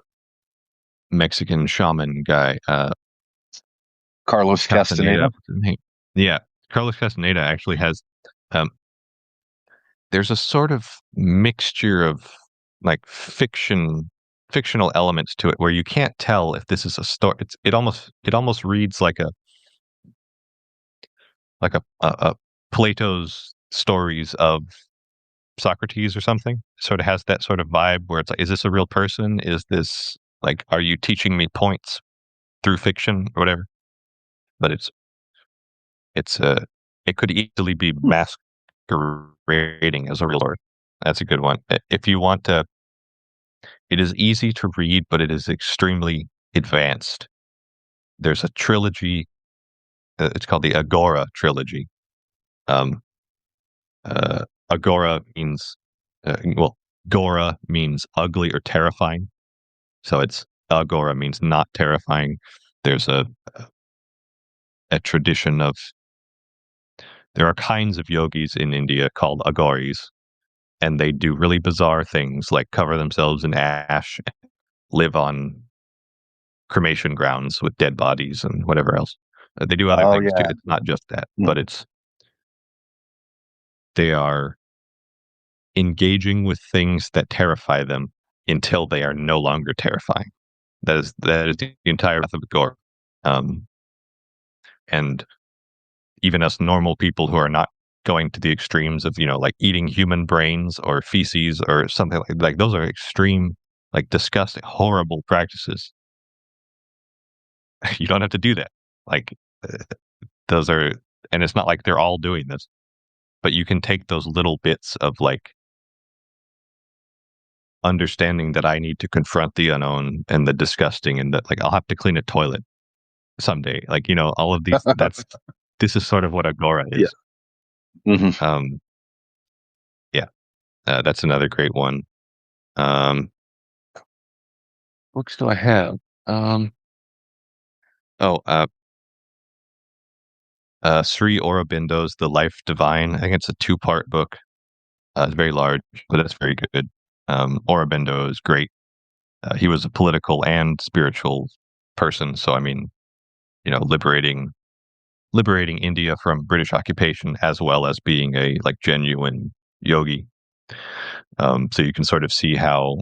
Mexican shaman guy, Carlos Castaneda. Castaneda. What's his name? Yeah, Carlos Castaneda actually has. Um, there's a sort of mixture of like fictional elements to it where you can't tell if this is a story. It almost reads like a Plato's stories of Socrates or something. It sort of has that sort of vibe where it's like, is this a real person? Is this like, are you teaching me points through fiction or whatever? But it's it could easily be Hmm. masquerading as a real story. That's a good one. If you want to, it is easy to read, but it is extremely advanced. There's a trilogy. It's called the Agora trilogy. Um, Agora means well, Gora means ugly or terrifying. So it's Agora means not terrifying. There's a tradition of there are kinds of yogis in India called Agoris, and they do really bizarre things like cover themselves in ash, live on cremation grounds with dead bodies and whatever else. They do other Oh things too. yeah. It's not just that, Hmm. but they are engaging with things that terrify them until they are no longer terrifying. That is the entire path of gore. Um, and even us normal people who are not going to the extremes of like eating human brains or feces or something like those are extreme, like disgusting, horrible practices. You don't have to do that. Like uh, those are, and it's not like they're all doing this, but you can take those little bits of like understanding that I need to confront the unknown and the disgusting and that like I'll have to clean a toilet someday. Like, all of these this is sort of what Agora Yeah. is. Hmm. Um yeah, that's another great one. Um books do I have? Um oh, Sri Aurobindo's The Life Divine. I think it's a two-part book. It's very large, but it's very good. Aurobindo is great. He was a political and spiritual person. So I mean, liberating India from British occupation as well as being a like genuine yogi. So you can sort of see how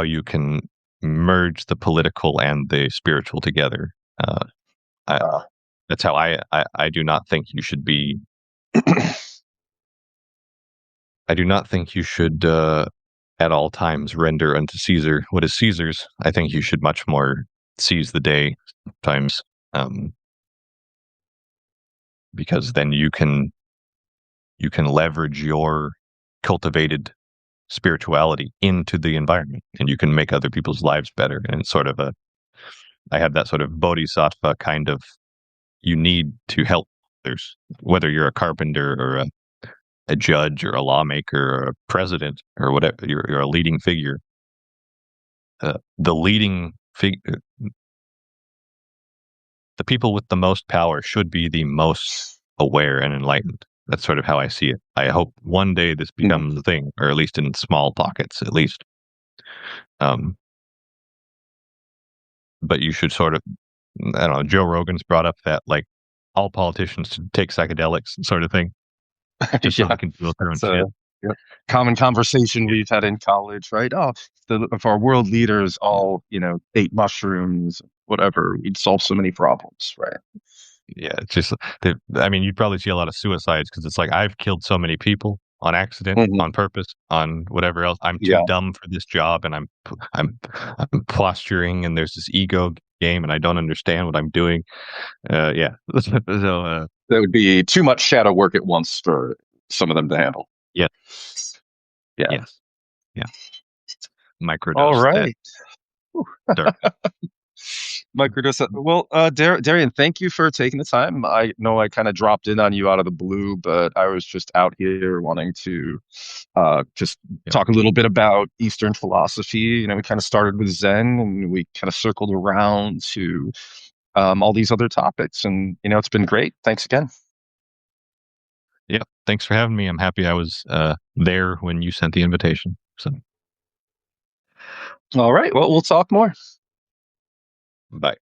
you can merge the political and the spiritual together. I, Uh, that's how I do not think you should be. I do not think you should at all times render unto Caesar what is Caesar's. I think you should much more seize the day sometimes, um, because then you can leverage your cultivated spirituality into the environment, and you can make other people's lives better. And it's sort of a I have that sort of bodhisattva kind of you need to help others, whether you're a carpenter or a judge or a lawmaker or a president or whatever. You're a leading figure. The leading figure, the people with the most power should be the most aware and enlightened. That's sort of how I see it. I hope one day this mm. becomes a thing, or at least in small pockets, at least. Um, but you should sort of, I don't know. Joe Rogan's brought up that like all politicians should take psychedelics, sort of thing, just so Yeah, they can deal with their own that's shit. a yep. Common conversation we've had in college, right? Oh, if our world leaders all, ate mushrooms, whatever, we'd solve so many problems, right? Yeah, it's just I mean, you'd probably see a lot of suicides because it's like I've killed so many people on accident, Hmm. on purpose, on whatever else. I'm too Yeah, dumb for this job, and I'm posturing, and there's this ego game, and I don't understand what I'm doing. Yeah. So that would be too much shadow work at once for some of them to handle. yeah, Yeah. yes, yeah. All Microdose that right. dark. Microdose. Well, Darian, thank you for taking the time. I know I kind of dropped in on you out of the blue, but I was just out here wanting to just Yeah, talk a little bit about Eastern philosophy. We kind of started with Zen and we kind of circled around to all these other topics. And, it's been great. Thanks again. yeah. Thanks for having me. I'm happy I was there when you sent the invitation. So All right. Well, we'll talk more. bye.